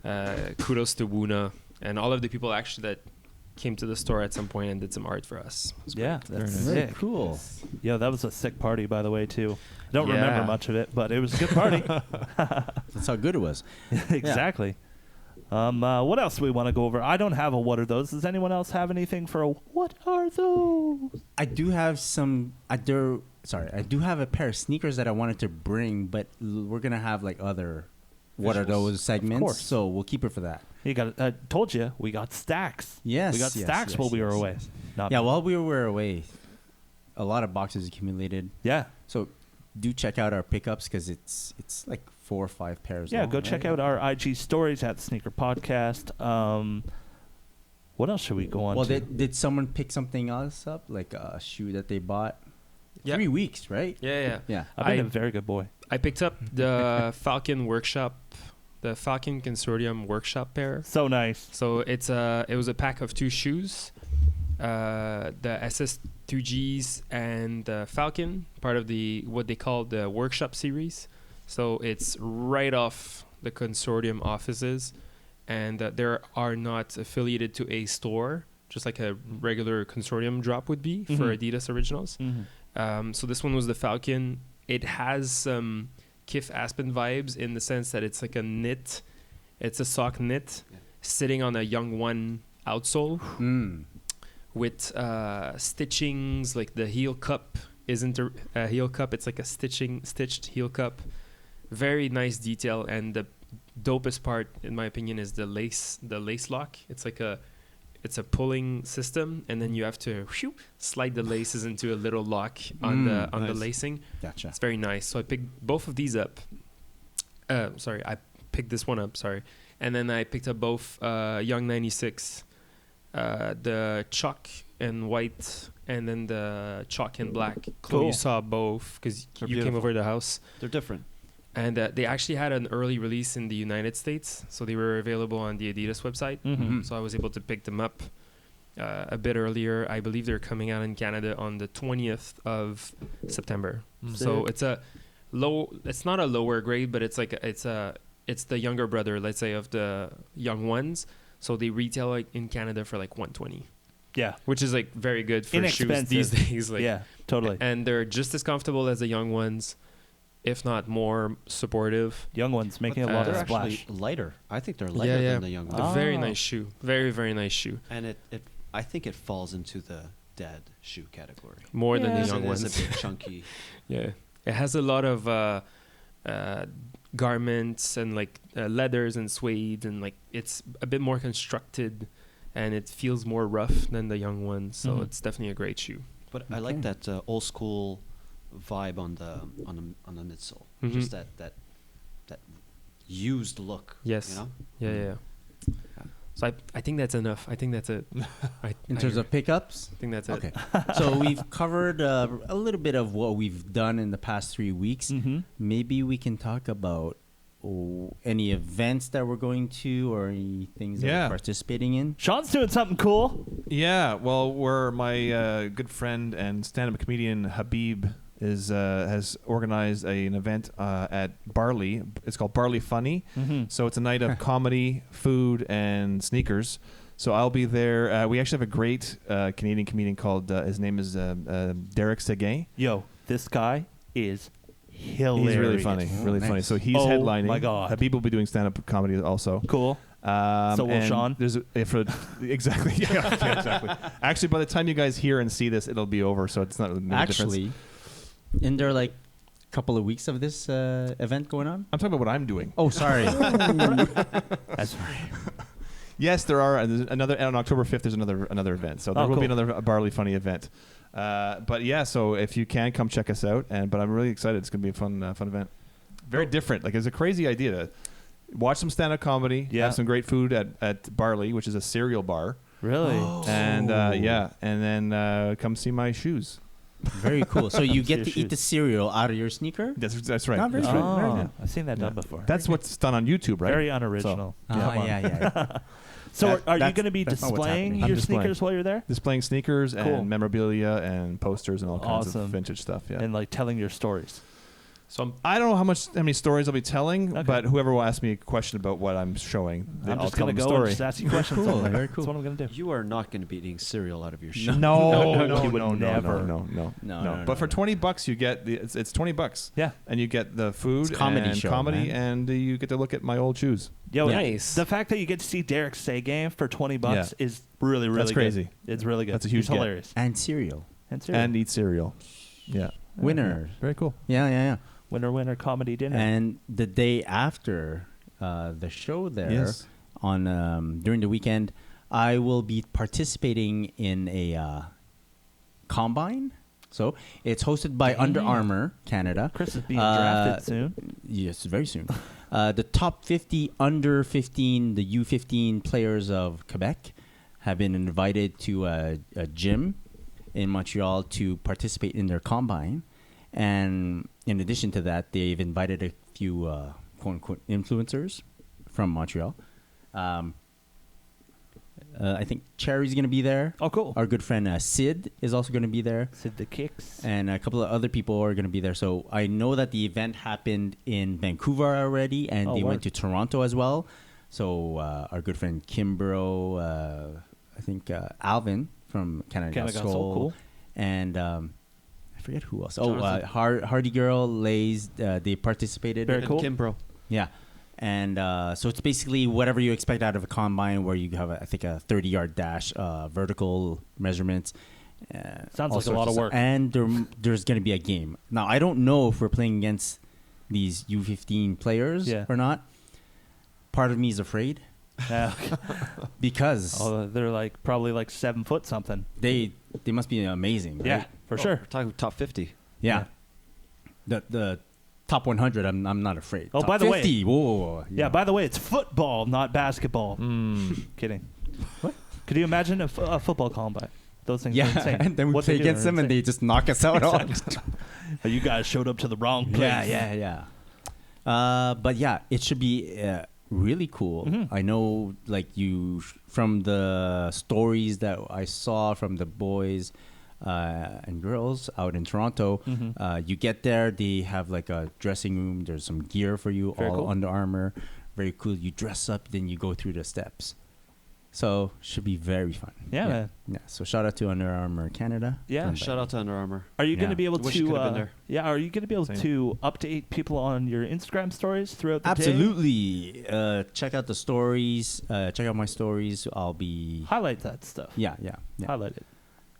kudos to Wuna and all of the people actually that came to the store at some point and did some art for us. It was great. Yeah, that's Very sick. cool. Yeah, that was a sick party, by the way, too. I don't Yeah. remember much of it, but it was a good party. That's how good it was. Exactly. What else do we want to go over? I don't have a what are those. Does anyone else have anything for a what are those? I do have some. I do have a pair of sneakers that I wanted to bring, but we're gonna have like other. What are Visuals. those segments? course. So we'll keep it for that. You got. Told you we got stacks. Yes, we got yes, stacks yes, while we were yes, away. yes. Not- Yeah, while we were away, a lot of boxes accumulated. yeah, So do check out our pickups because it's like 4 or 5 pairs. yeah. long, Go right? check out our IG stories at Sneaker Podcast. What else should we go on Well, to? did someone pick something else up, like a shoe that they bought? Yeah. 3 weeks, right? Yeah. Yeah. I've been I- a very good boy. I picked up the Falcon Workshop, the Falcon Consortium Workshop pair. So nice. So it was a pack of 2 shoes, the SS2Gs and the Falcon, part of the what they call the Workshop series. So it's right off the Consortium offices, and they are not affiliated to a store, just like a regular Consortium drop would be for Mhm. Adidas Originals. Mm-hmm. So this one was the Falcon. It has some Kif Aspen vibes in the sense that it's like a knit. It's a sock knit sitting on a Young One outsole Mm. with stitchings. Like the heel cup isn't a heel cup. It's like a stitched heel cup. Very nice detail. And the dopest part, in my opinion, is the lace lock. It's a pulling system, and then you have to slide the laces into a little lock on the nice. lacing. Gotcha. It's very nice. So I picked both of these up. I picked this one up. Sorry, and then I picked up both Young 96, the chalk and white, and then the chalk and black. Chloe, Cool. you saw both because They're you came beautiful. over to the house. They're different. And they actually had an early release in the United States, so they were available on the Adidas website. Mm-hmm. So I was able to pick them up a bit earlier. I believe they're coming out in Canada on the 20th of September. So Sick. it's a low. It's not a lower grade, but it's like it's the younger brother, let's say, of the Young Ones. So they retail like in Canada for like $120, Yeah. which is like very good for shoes Inexpensive. these days. Like, Yeah. Totally. and they're just as comfortable as the Young Ones, if not more supportive. Young ones making a But, lot They're of actually splash. lighter. I think they're lighter than the young A ones. very Oh. nice shoe. Very, very nice shoe. And I think it falls into the dad shoe category. More than Yeah. the Because Young it is Ones. a bit chunky. Yeah, it has a lot of garments and like leathers and suede, and like it's a bit more constructed, and it feels more rough than the Young Ones. So Mhm. it's definitely a great shoe. But I like that old school vibe on the midsole. Mhm. Just that used look. Yes. You know? Yeah. So I think that's enough. I think that's it. In terms of pickups? I think that's Okay. it. So we've covered a little bit of what we've done in the past 3 weeks. Mm-hmm. Maybe we can talk about any events that we're going to or any things that Yeah. we're participating in. Sean's doing something cool. Yeah, well, my good friend and stand-up comedian Habib has organized an event at Barley. It's called Barley Funny. Mm-hmm. So it's a night of comedy, food, and sneakers. So I'll be there. We actually have a great Canadian comedian called, his name is Derek Seguin. Yo, this guy is hilarious. He's really funny, really Nice. funny. So he's Oh headlining. my God. Habib will be doing stand-up comedy also. Cool. So will and Sean. Exactly. Yeah, exactly. Actually, by the time you guys hear and see this, it'll be over. So it's not really a difference. Actually, isn't there like a couple of weeks of this event going on? I'm talking about what I'm doing. Oh, sorry. That's right. Yes, there are another on October 5th. There's another event, so there Oh, will be cool. another Barley Funny event. But yeah, so if you can come check us out, but I'm really excited. It's gonna be a fun event. Very different. Like it's a crazy idea to watch some stand-up comedy, Yeah. have some great food at Barley, which is a cereal bar, Really? and and then come see my shoes. Very cool. So you get Your to shoes. eat the cereal out of your sneaker? That's right. Oh, very That's good. right. Oh, Yeah. I've seen that done Yeah. before. That's what's done on YouTube, right? Very unoriginal. Oh, Come on. yeah. So That- are you that's- going to be that's not what's displaying happening. your I'm displaying. sneakers while you're there? Displaying sneakers Cool. and memorabilia and posters and all kinds Awesome. of vintage stuff. Yeah. And like telling your stories. So I don't know how many stories I'll be telling, Okay. but whoever will ask me a question about what I'm showing, I'm I'll just tell going to them go a and story. just ask you questions. Cool. all day. Very cool. That's what I'm going to do. You are not going to be eating cereal out of your shoe. No, He would never. No, But for $20, you get it's $20. Yeah. And you get the food, It's comedy and show, comedy, man. and you get to look at my old shoes. Yo, Nice. the fact that you get to see Derek Seguin for $20 is really, really That's crazy. good. It's really good. That's a huge He's get. hilarious. And cereal. And cereal. And eat cereal. Yeah. Winner. Very cool. Yeah. Winner comedy dinner. And the day after the show there, Yes. on during the weekend, I will be participating in a combine. So it's hosted by Under Armour Canada. Chris is being drafted soon. Yes, very soon. The top 50 under 15, the U15 players of Quebec have been invited to a gym in Montreal to participate in their combine. And in addition to that, they've invited a few quote-unquote influencers from Montreal. I think Cherry's going to be there. Oh, cool. Our good friend Sid is also going to be there. Sid the Kicks. And a couple of other people are going to be there. So I know that the event happened in Vancouver already, and Oh, they word. went to Toronto as well. So our good friend Kimbro, I think Alvin from Canada Canada Got Got Soul, Soul, cool. and I forget who else. Jonathan. Hardy Girl, Lays, they participated. Very cool. Kimbro. Yeah. And so it's basically whatever you expect out of a combine, where you have, I think, a 30-yard dash, vertical measurements. Sounds all like a lot sorts of stuff. work. And there's going to be a game. Now, I don't know if we're playing against these U15 players Yeah. or not. Part of me is afraid Yeah. because They're like probably like 7 foot something. they must be amazing. Yeah, Right? for sure. We're talking top 50. Yeah. The top 100, I'm not afraid. Oh, Top by the way- 50, whoa. Yeah, by the way, it's football, not basketball. Kidding. What? Could you imagine a football combine? Those things are Yeah, insane. and then we What play they do against are them and insane. they just knock us out. You guys showed up to the wrong place. Yeah. But yeah, it should be really cool. Mhm. I know, like from the stories that I saw from the boys and girls out in Toronto, Mhm. you get there, they have like a dressing room. There's some gear for you, Very all cool. Under Armour. Very cool. You dress up, then you go through the steps. So should be very fun. Yeah, man. Yeah. So shout out to Under Armour Canada. Yeah. for Shout out to Under Armour. Are you going Yeah. to be able Wish you to? could have been there. Yeah. Are you going to be able Same. to update people on your Instagram stories throughout the day? Absolutely. Check out the stories. Check out my stories. I'll be. Highlight that stuff. Yeah. Highlight it.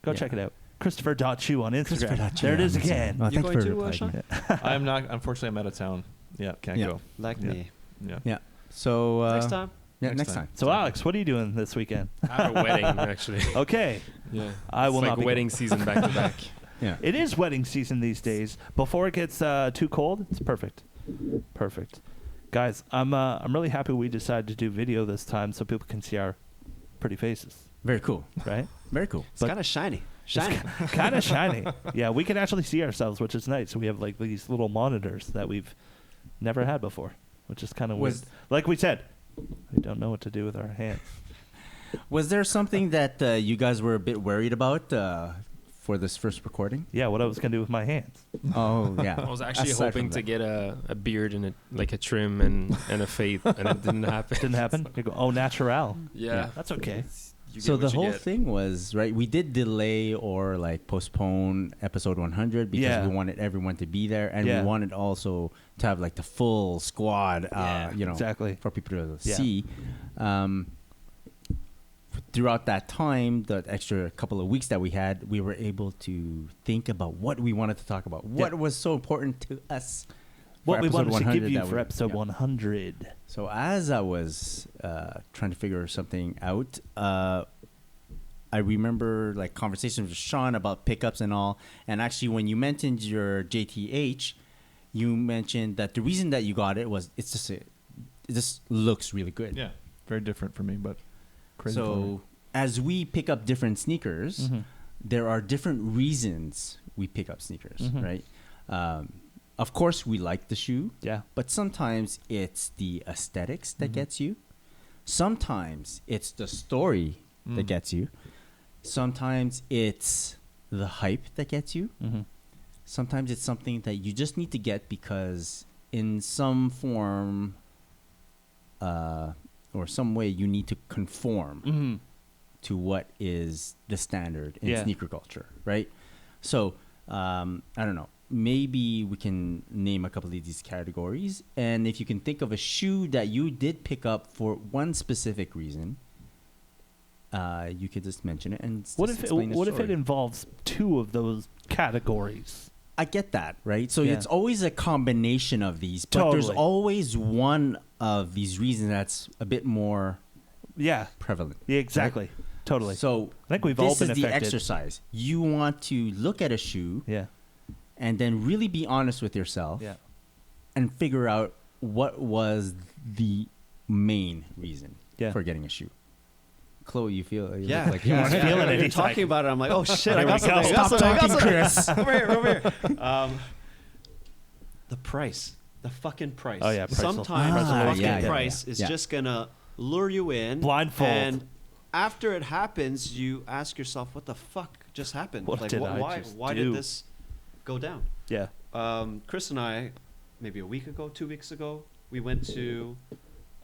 Go Yeah. check it out. Christopher.chu on Instagram. Christopher.chu There it is on Instagram. again. Oh, You thanks going for to, replying. Sean? I'm not. Unfortunately, I'm out of town. Yeah, can't Yeah. go. Like Yeah. me. Yeah. Yeah. So Next time. Yeah, Next next time. time. So, Alex, what are you doing this weekend? I have a wedding actually. Okay. Yeah. I will it's like not be wedding going. season back to back. Yeah. It is wedding season these days. Before it gets too cold, it's perfect. Perfect. Guys, I'm really happy we decided to do video this time so people can see our pretty faces, Very cool. right? Very cool. It's kind of shiny. Shiny. Kind of shiny. Yeah, we can actually see ourselves, which is nice. So we have like these little monitors that we've never had before, which is kind of weird. Like we said, we don't know what to do with our hands. Was there something that you guys were a bit worried about for this first recording? Yeah, what I was gonna do with my hands. Oh, yeah. I was actually Aside hoping from to that. get a beard and a trim and a fade, and it didn't happen. Didn't happen. You go, oh, natural. Yeah, That's okay. You So get the what you whole get. thing was, right, we did delay or like postpone episode 100 because Yeah. we wanted everyone to be there, and Yeah. we wanted also to have like the full squad, you know, exactly. for people to Yeah. see. Throughout that time, the extra couple of weeks that we had, we were able to think about what we wanted to talk about, what was so important to us. for What we episode wanted to give 100 you that for we- episode yeah. 100. So as I was trying to figure something out, I remember like conversations with Sean about pickups and all. And actually, when you mentioned your JTH, you mentioned that the reason that you got it was it just looks really good. Yeah, very different for me, but crazy. for me. So as we pick up different sneakers, Mhm. there are different reasons we pick up sneakers, Mhm. right? Of course, we like the shoe. Yeah. But sometimes it's the aesthetics that gets you. Sometimes it's the story that gets you. Sometimes it's the hype that gets you. Mm-hmm. Sometimes it's something that you just need to get because in some form or some way you need to conform Mm-hmm. to what is the standard in Yeah. sneaker culture, right? So, I don't know. Maybe we can name a couple of these categories. And if you can think of a shoe that you did pick up for one specific reason, you could just mention it and What just if explain the what if it story. involves two of those categories? I get that, right? So Yeah. it's always a combination of these, but there's Totally. always one of these reasons that's a bit more Yeah. prevalent. Yeah. Exactly. Totally. So I think we've all this been is the affected. exercise. You want to look at a shoe Yeah. and then really be honest with yourself Yeah. and figure out what was the main reason Yeah. for getting a shoe. Chloe, you feel you Yeah, look like you yeah, want He's yeah. feeling it. You're He's talking like- about it. I'm like, oh shit, I Here got we go. something. I got Stop something. I got talking, something. Over here, over here. The price, the fucking price. Oh, yeah, price will- Sometimes price the will- fucking yeah, yeah, price yeah. is Yeah. just gonna lure you in, Blindfold. and after it happens, you ask yourself, what the fuck just happened? What like, did I why? just Why do? did this go down? Yeah. Chris and I, maybe a week ago, 2 weeks ago, we went to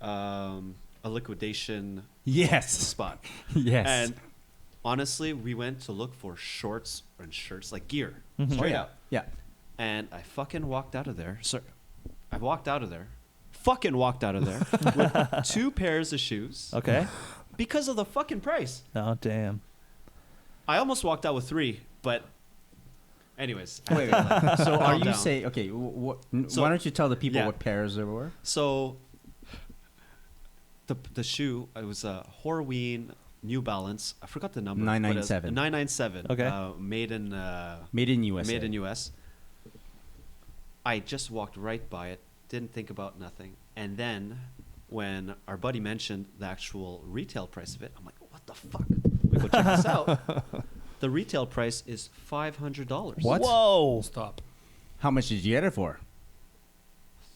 a liquidation Yes. spot. Yes. And honestly, we went to look for shorts and shirts, like gear, Mhm. straight yeah. up. Yeah. And I fucking walked out of there. Sir, I walked out of there. Fucking walked out of there with 2 pairs of shoes Okay. because of the fucking price. Oh damn. I almost walked out with 3, but anyways. I Wait, had to, like, so are calm you down. saying okay? So- why don't you tell the people yeah. what pairs there were? So the shoe, it was a Horween New Balance. I forgot the number. 997. 997. Okay. Made in Made in USA. Made in US. I just walked right by it, didn't think about nothing. And then when our buddy mentioned the actual retail price of it, I'm like, what the fuck? We go check this out. The retail price is $500. What? Whoa. Stop. How much did you get it for?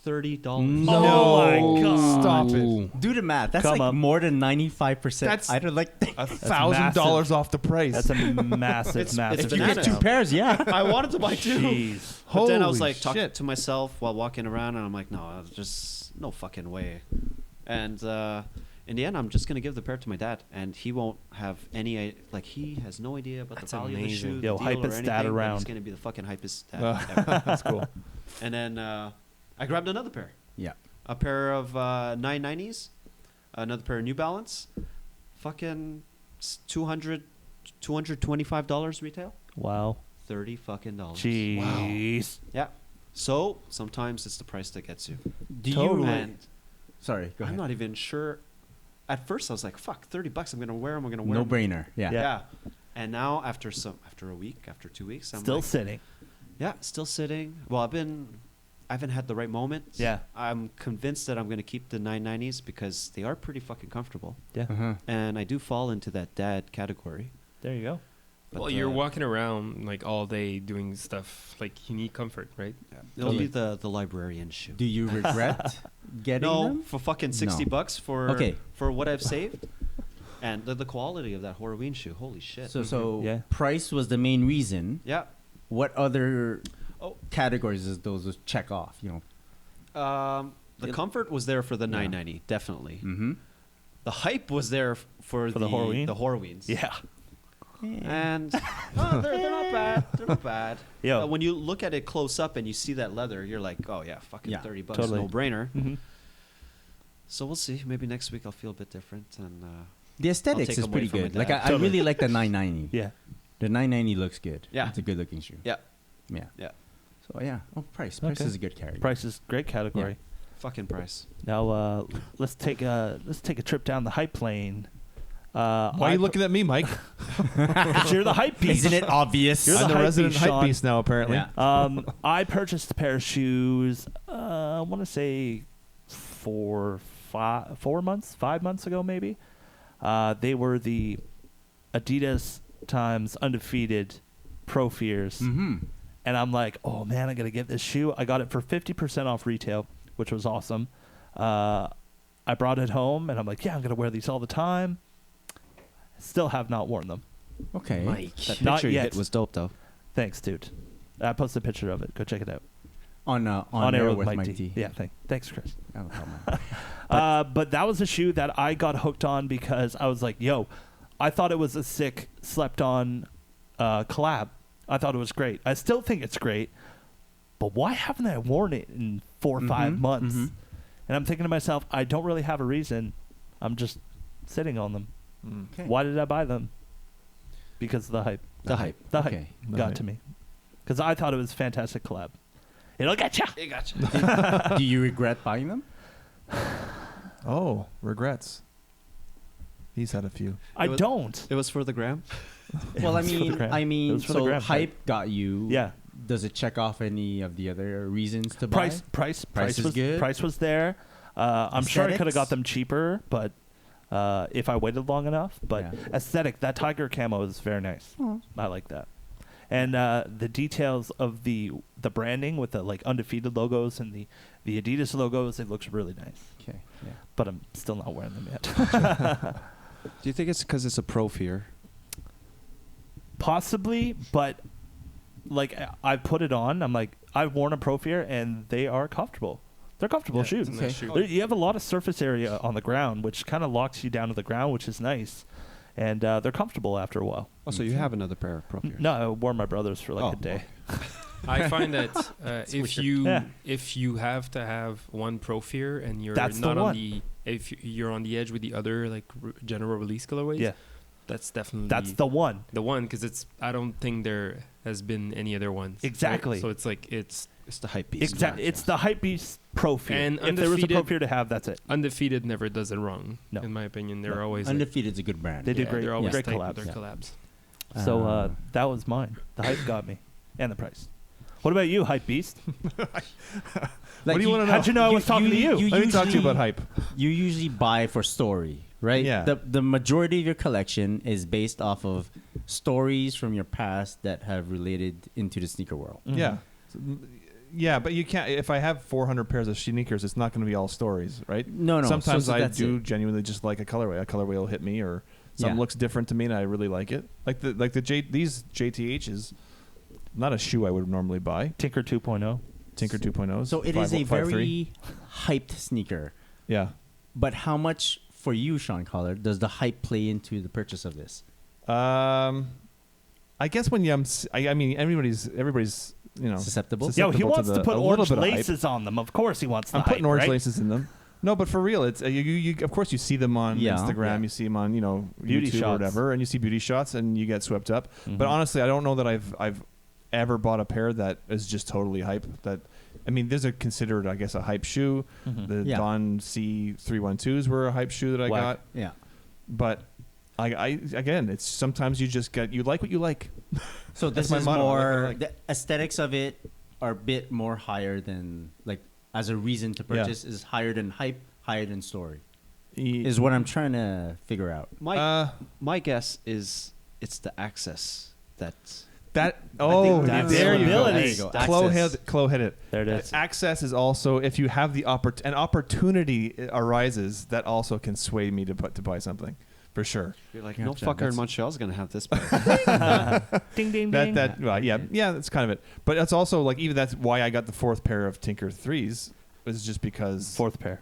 $30. Oh my god. Stop it. Do the math. That's Come like up. more than 95%. That's- I don't like. $1,000 off the price. That's a massive, It's massive. If you banana. get 2 pairs, yeah. I wanted to buy 2. Jeez. But then I was Holy like talking shit. to myself while walking around, and I'm like, no, just no fucking way. And in the end, I'm just gonna give the pair to my dad, and he won't have any like he has no idea about That's the value of the amazing. shoe, Yo, the deal, or hypest dad anything, but around. He's gonna be the fucking hypest dad ever. That's cool. And then I grabbed another pair, Yeah. a pair of 990s, another pair of New Balance, fucking $225 retail, Wow. $30 fucking dollars. Jeez. Yeah. So sometimes it's the price that gets you. Do Totally. you? And Sorry. Go I'm ahead. not even sure. At first, I was like, "Fuck, $30! I'm gonna wear them. I'm gonna wear No 'em." brainer. Yeah. Yeah. And now, after a week, after 2 weeks, I'm Still like, sitting. yeah, still sitting. Well, I've been I haven't had the right moment. Yeah. I'm convinced that I'm going to keep the 990s because they are pretty fucking comfortable. Yeah. Uh-huh. And I do fall into that dad category. There you go. But, Well, you're walking around like all day doing stuff like you need comfort, right? It'll Okay. be the librarian shoe. Do you regret getting No, them? for fucking $60 for Okay. for what I've saved, and the quality of that Horween shoe. Holy shit! So Yeah. price was the main reason. yeah, What other Oh. categories is those check off? You know. the comfort was there for the 990, definitely. Mm-hmm. The hype was there for the Horween? The Horweens. Yeah. And they're not bad. They're not bad. Yo. When you look at it close up and you see that leather, you're like, oh yeah, fucking Yeah, $30, totally. no brainer. Mm-hmm. So we'll see. Maybe next week I'll feel a bit different. And The aesthetics take is them pretty away from my good. Like dad. I really like the 990. Yeah. The 990 looks good. Yeah. It's a good looking shoe. yeah, Yeah. yeah, So yeah. Oh, price. Price Okay. is a good category. Price is great category. fucking price. Now let's take a trip down the hype lane. Why are you looking at me, Mike? Because you're the hype beast. Isn't it obvious? You're I'm the the hype resident beast, hype Sean. beast now, apparently. Yeah. I purchased a pair of shoes. I want to say 5 months ago, maybe. They were the Adidas times undefeated Pro Fears, Mm-hmm. and I'm like, oh man, I gotta get this shoe. I got it for 50% off retail, which was awesome. I brought it home, and I'm like, yeah, I'm gonna wear these all the time. Still have not worn them. Okay. That Not picture you yet. hit was dope, though. Thanks, dude. I posted a picture of it. Go check it out. On air with Mike T. Yeah, thanks, Chris. I don't know, man. But that was a shoe that I got hooked on because I was like, yo, I thought it was a sick slept-on collab. I thought it was great. I still think it's great, but why haven't I worn it in 4 or 5 months? mhm. And I'm thinking to myself, I don't really have a reason. I'm just sitting on them. Okay. Why did I buy them? Because of the hype. The hype. The hype Okay. The got hype. to me. Because I thought it was a fantastic collab. It'll get ya. It gotcha. Do you regret buying them? Oh, regrets. He's had a few. I was- don't. It was for the gram. Well, I was for the mean, gram. It was for the so gram, hype got you. Yeah. Does it check off any of the other reasons to Price buy? Price is was good. Price was there. I'm sure I could have got Aesthetics? them cheaper, but if I waited long enough. But Yeah. aesthetic, that tiger camo is very nice. I like that. And the details of the branding with the like undefeated logos and the Adidas logos, it looks really nice. Okay. Yeah. But I'm still not wearing them yet. Do you think it's because it's a Pro Fear? Possibly, but like I put it on. I'm like, I've worn a Pro Fear and they are comfortable. They're comfortable shoes. It's a nice shoe. You have a lot of surface area on the ground, which kind of locks you down to the ground, which is nice. And they're comfortable after a while. Oh, so you have another pair of Pro Fears? No, I wore my brother's for like Oh, a day. I find that Switcher. if you have to have one Pro Fear and you're That's the not one. on the if you're on the edge with the other like general release colorways, Yeah, that's definitely that's the one. the one because it's I don't think there has been any other ones. right? Exactly. So it's like it's It's the hype beast. Exactly. It's the Hypebeast Pro Fear. And if there was a Pro undefeated- Fear to have, that's it. undefeated. Never does it wrong. No. In my opinion, they're No. always like, Undefeated's a good brand. They do yeah, great. They're always great tight collabs. with their Yeah. collabs. So Uh, that was mine. The hype got me, and the price. What about you, Hype Beast? Like What do you wanna know? How'd you know I was talking to you? Let me talk to you usually- about hype. You usually buy for story, right? Yeah. The majority of your collection is based off of stories from your past that have related into the sneaker world. Mhm. Yeah. Yeah, but you can't. If I have 400 pairs of sneakers, it's not going to be all stories, right? No. Sometimes so I that's do it. genuinely just like a colorway. A colorway will hit me, or something Yeah. looks different to me, and I really like it. Like these JTHs, not a shoe I would normally buy. Tinker 2.0. Tinker 2.0s. So it is a 5.3. very hyped sneaker. Yeah. But how much for you, Sean Collar, does the hype play into the purchase of this? I guess when I mean everybody's Susceptible? Yo, he wants to put a little orange bit of hype. laces on them. Of course, he wants. The I'm putting hype, orange right? laces in them. No, but for real, it's you. Of course, you see them on Yeah. Instagram. Yeah. You see them on Beauty YouTube shots. or whatever, and you see beauty shots, and you get swept up. Mhm. But honestly, I don't know that I've ever bought a pair that is just totally hype. These are considered, I guess, a hype shoe. Mhm. The Yeah. Don C312s were a hype shoe that I Whack. got. Yeah. But I again, it's sometimes you just you like what you like. So this my is motto. I more like- the aesthetics of it are a bit more higher than like as a reason to Yeah. purchase is higher than hype, higher than story. Ye- Is what I'm trying to figure out. My guess is it's the access that That that's there you go. availability. There you go. Access. Chloe hit it. There it is. Access is also if you have the an opportunity arises that also can sway me to buy something for sure. you're like, Gotcha. no fucker in That's- Montreal is gonna have this. Ding, ding, That ding. that well, yeah that's kind of it. But that's also like even that's why I got the fourth pair of Tinker 3s was just because Fourth pair.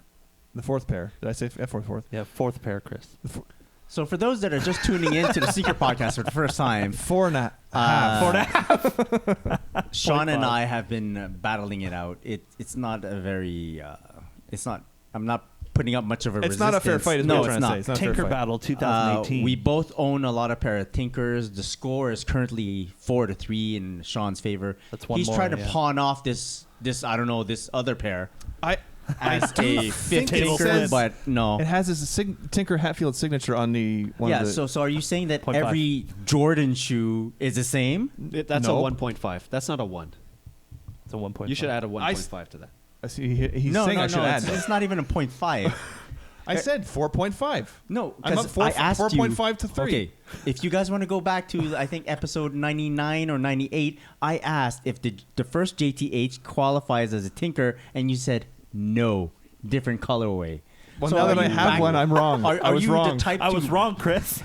the fourth pair. Did I say fourth? Yeah, fourth pair, Chris. So for those that are just tuning in to the Secret Podcast for the first time, Four and a Uh, half. Sean and 0.5. I have been battling it out. It's not a very. It's not. I'm not putting up much of a. It's not a fair resistance. fight. Is No, what it's I'm trying not. to say. It's not a fair Tinker fight. Battle 2018. We both own a lot of pair of Tinkers. The score is currently 4-3 in Sean's favor. That's one He's more, trying to yeah. pawn off this I don't know, this other pair I as do a think fifth it Tinker, says- but no. It has this Tinker Hatfield signature on the one Yeah. of the. So are you saying that 0.5. every Jordan shoe is the same? That's Nope. a 1.5. That's not a 1. It's a 1.5. You should add a 1.5 to that. I see, he's No, saying no, I should no. add. It's not even a 0.5. I said 4.5. No, I'm up 'cause I asked 4.5 to 3. Okay, if you guys want to go back to I think episode 99 or 98, I asked if the first JTH qualifies as a Tinker, and you said no, different colorway. Well, So now are that I you have back- one, I'm wrong. Are I was you wrong. the type? I to, was wrong, Chris.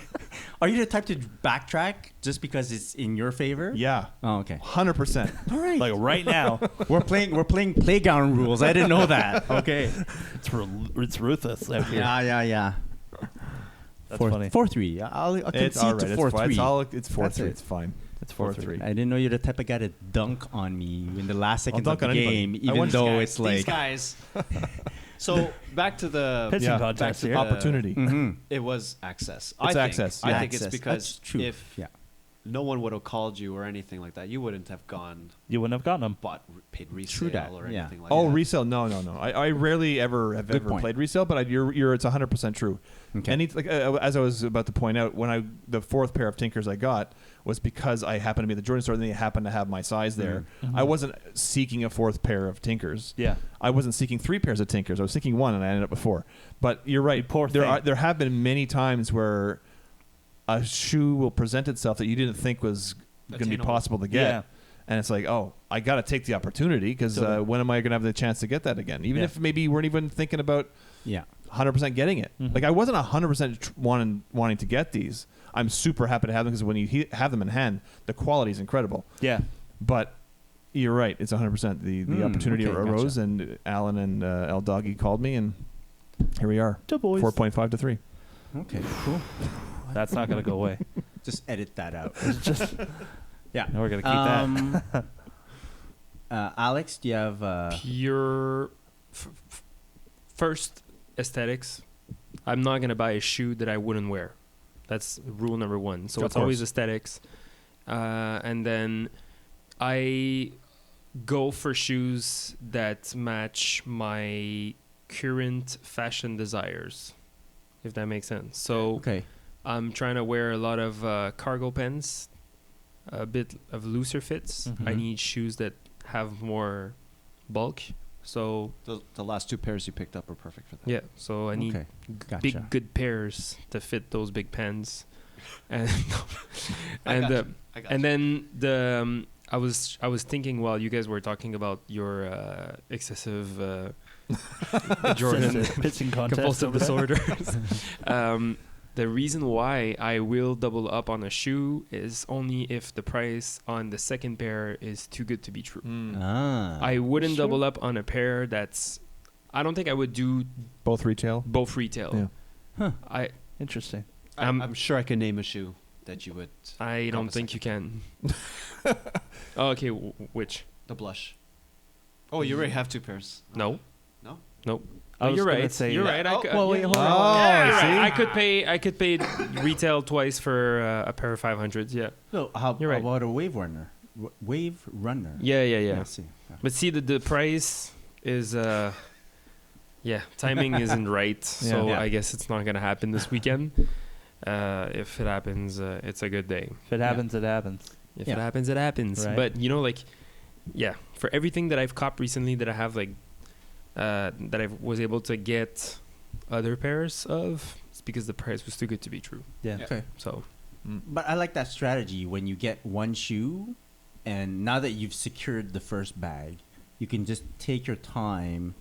Are you the type to backtrack just because it's in your favor? Yeah, Oh, okay. 100%. All right. Like right now, we're playing playground rules. I didn't know that. Okay. it's ruthless out here. Yeah. That's 4, funny. 4-3. I'll It's concede all right. to It's 4-3. fine. It's 4-3. That's it. It's fine. It's 4-3. I didn't know you're the type of guy to dunk on me in the last seconds of dunk the on anybody. game, I even want these though guys. it's like These guys. So back to the Pitching Yeah. contest back to here. Opportunity. Mhm. It was access. It's access, I yeah. think it's Access. because That's true. if Yeah. no one would have called you or anything like that, you wouldn't have gone You wouldn't have gotten them. paid resale that, or yeah. anything like Oh, that. resale? No. I rarely ever have Good ever point. played resale, but it's 100% true. Okay. And as I was about to point out, the fourth pair of Tinkers I got was because I happened to be at the Jordan store and they happened to have my size there. I wasn't seeking a fourth pair of Tinkers. Yeah. I wasn't seeking 3 pairs of Tinkers. I was seeking 1, and I ended up with 4. But you're right. You poor there thing. there have been many times where a shoe will present itself that you didn't think was going to be Attainable. possible to get. Yeah. And it's like, oh, I got to take the opportunity because Totally. when am I going to have the chance to get that again? Even Yeah. if maybe you weren't even thinking about Yeah. 100% getting it. Mhm. Like I wasn't 100% wanting to get these. I'm super happy to have them because when you have them in hand, the quality is incredible. Yeah. But you're right; it's 100%. The opportunity okay, arose, gotcha. and Alan and El Doggy called me, and here we are, The boys. 4.5 to 3. Okay. Cool. That's not going to go away. Just edit that out. Just Yeah. no, we're going to keep that. Alex, do you have? Pure first aesthetics. I'm not gonna buy a shoe that I wouldn't wear. That's rule number 1. So Of it's always course. aesthetics, and then I go for shoes that match my current fashion desires, if that makes sense. So Okay. I'm trying to wear a lot of cargo pants, a bit of looser fits. I Mhm. need shoes that have more bulk. So The last 2 pairs you picked up were perfect for that. yeah, so I need Okay. Gotcha. big good pairs to fit those big pants, and I and got you. I got and you. then the I was thinking while you guys were talking about your excessive Jordan Pitching contest. compulsive over there. disorders. The reason why I will double up on a shoe is only if the price on the second pair is too good to be true. Ah. I wouldn't Sure. double up on a pair that's. I don't think I would do Both retail. both retail. Yeah. Huh. I Interesting. I'm sure I can name a shoe that you would. I don't think you can. Oh, okay, which? The blush. Oh, you already have 2 pairs. No. No? Nope. I was You're gonna right. say You're that. right. well, wait, hold on. Yeah, you're see? right. I could pay retail twice for a pair of 500s. Yeah. So how You're right. about a wave runner? Wave runner. Yeah. I see. Yeah. But see, the price is yeah, timing isn't right. So Yeah. I guess it's not gonna happen this weekend. If it happens, it's a good day. If it happens, it happens. If Yeah. it happens, it happens. Right. But you know, like yeah, for everything that I've copped recently that I have like that I was able to get other pairs of, it's because the price was too good to be true. Yeah. Okay. So But I like that strategy when you get one shoe, and now that you've secured the first bag, you can just take your time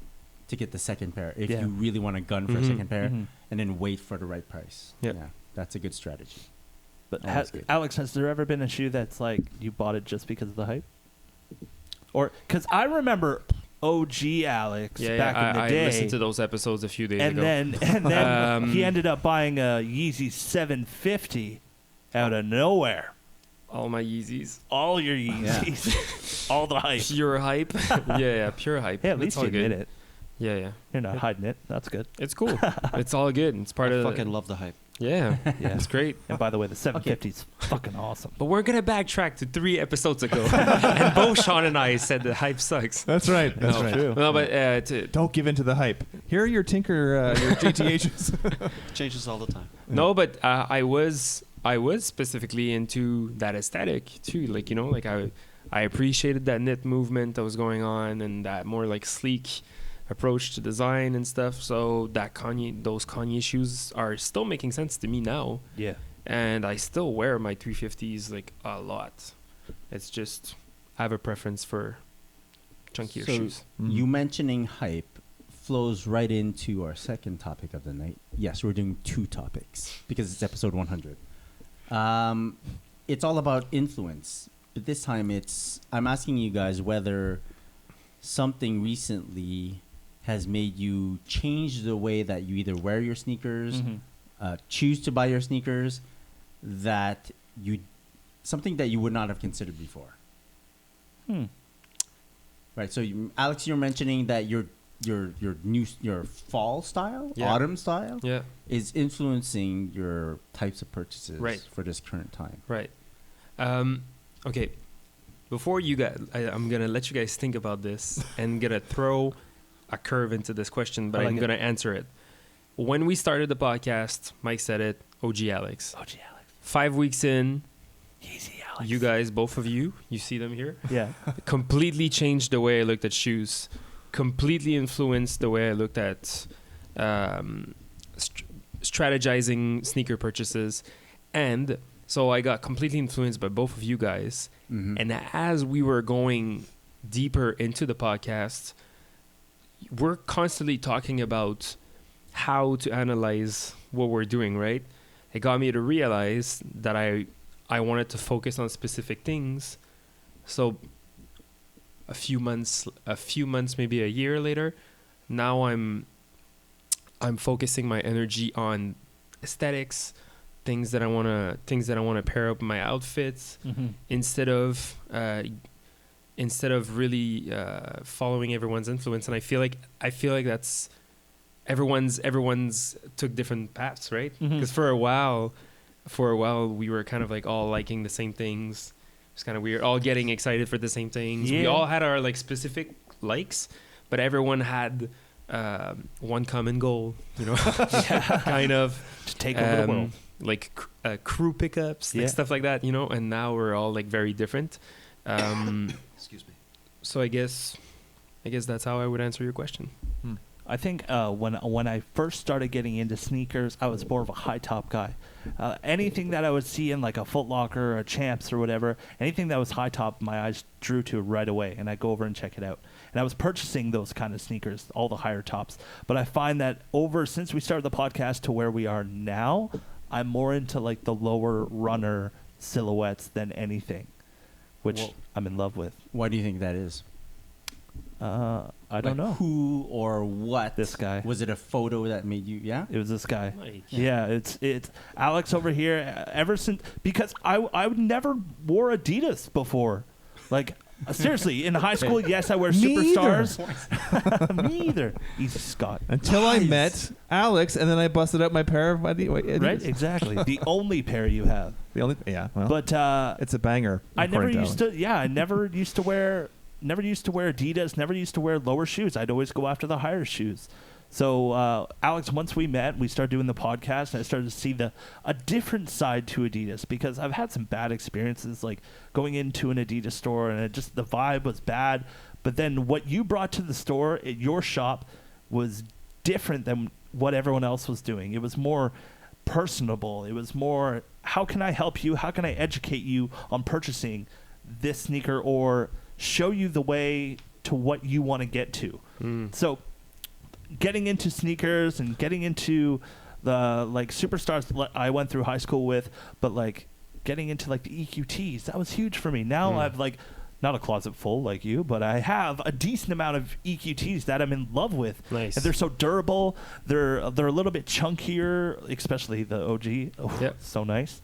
to get the second pair if Yeah. you really want to gun for a Mhm. second pair, Mhm. and then wait for the right price. Yep. Yeah, that's a good strategy. But Always good. Alex, has there ever been a shoe that's like you bought it just because of the hype? Or because I remember OG Alex yeah, back in the I day, listened to those episodes a few days and ago. then he Um, ended up buying a Yeezy 750 out of nowhere. All my Yeezys, All your Yeezys, all the hype. pure hype. yeah, pure hype. Yeah, at It's least all you admit good. it. Yeah. You're not hiding it. That's good. It's cool. It's all good. It's part I of fucking love the hype. Yeah, Yeah. it's great. And by the way, the 750 is fucking awesome. But we're gonna backtrack to 3 episodes ago, and both Sean and I said the hype sucks. That's right. That's No, right. No, but Don't give in to the hype. Here are your Tinker, your GTHs. Changes all the time. no, but I was specifically into that aesthetic too. Like, you know, like I appreciated that knit movement that was going on and that more like sleek approach to design and stuff. So those Kanye shoes are still making sense to me now, Yeah. and I still wear my 350s like a lot. It's just I have a preference for chunkier So shoes. you mentioning hype flows right into our second topic of the night. Yes, we're doing 2 topics because it's episode 100. It's all about influence, but this time I'm asking you guys whether something recently has made you change the way that you either wear your sneakers, choose to buy your sneakers, something that you would not have considered before. Right. So, Alex, you're mentioning that your fall style, Yeah. autumn style, Yeah. is influencing your types of purchases Right. for this current time. Right. Okay. Before you guys, I'm gonna let you guys think about this and gonna throw a curve into this question, but I like I'm it. gonna answer it. When we started the podcast, Mike said it. OG Alex. OG Alex. 5 weeks in, Yeezy Alex. you guys, both of you see them here, Yeah. completely changed the way I looked at shoes. Completely influenced the way I looked at strategizing sneaker purchases, and so I got completely influenced by both of you guys. Mm-hmm. And as we were going deeper into the podcast, we're constantly talking about how to analyze what we're doing, right? It got me to realize that I wanted to focus on specific things. So a few months, maybe a year later, now I'm focusing my energy on aesthetics, things that I want to pair up with my outfits, instead of really following everyone's influence. And I feel like that's everyone's took different paths, right? Because for a while we were kind of like all liking the same things. It's kind of weird, all getting excited for the same things. We Yeah. all had our like specific likes, but everyone had one common goal, you know, kind of To take over the world. like crew pickups, like Yeah. stuff like that, you know. And now we're all like very different. Excuse me. So I guess that's how I would answer your question. I think when I first started getting into sneakers, I was more of a high top guy. Anything that I would see in like a Foot Locker or a Champs or whatever, anything that was high top, my eyes drew to right away, and I'd go over and check it out. And I was purchasing those kind of sneakers, all the higher tops. But I find that since we started the podcast to where we are now, I'm more into like the lower runner silhouettes than anything, which Well- I'm in love with. Why do you think that is? I don't know. Who or what? This guy. Was it a photo that made you? Yeah. It was this guy. Like, Yeah, it's Alex over here. Ever since, because I never wore Adidas before. Like seriously, in high school, yes, I wear Me Superstars. Me either. Easy, Scott. Until I met Alex, and then I busted out my pair of Adidas. Right? Exactly. The only pair you have. The only, yeah. Well, But it's a banger. I never according used Alex. to. Yeah, I never used to wear Adidas. Never used to wear lower shoes. I'd always go after the higher shoes. So, Alex, once we met, we started doing the podcast, and I started to see a different side to Adidas, because I've had some bad experiences, like going into an Adidas store, and the vibe was bad. But then what you brought to the store at your shop was different than what everyone else was doing. It was more personable. It was more, how can I help you? How can I educate you on purchasing this sneaker, or show you the way to what you want to get to? So getting into sneakers and getting into the like superstars I went through high school with, but like getting into like the EQTs, that was huge for me. Now I've like not a closet full like you, but I have a decent amount of EQTs that I'm in love with. Nice. And they're so durable. They're a little bit chunkier, especially the OG. Oh, Yep. So nice.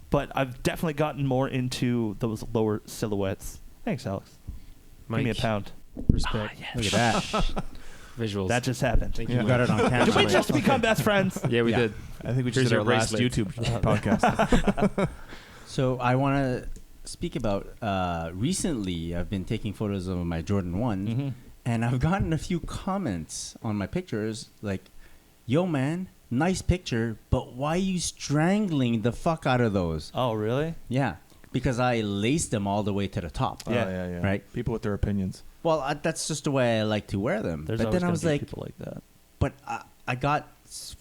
But I've definitely gotten more into those lower silhouettes. Thanks, Alex. Mike, Give me a pound. respect. Look at that. Visuals. That just happened. Thank You you. got it on camera. Did we just become best friends? Yeah, we Yeah. did. I think we Here's just did your our last bracelet. YouTube podcast. So I want to speak about recently I've been taking photos of my Jordan 1s, Mhm. and I've gotten a few comments on my pictures like, yo man, nice picture, but why are you strangling the fuck out of those? Oh, really? Yeah, because I laced them all the way to the top. Yeah. Yeah. Right. People with their opinions. Well, that's just the way I like to wear them. There's but always then I gonna was be like, people like that. but I got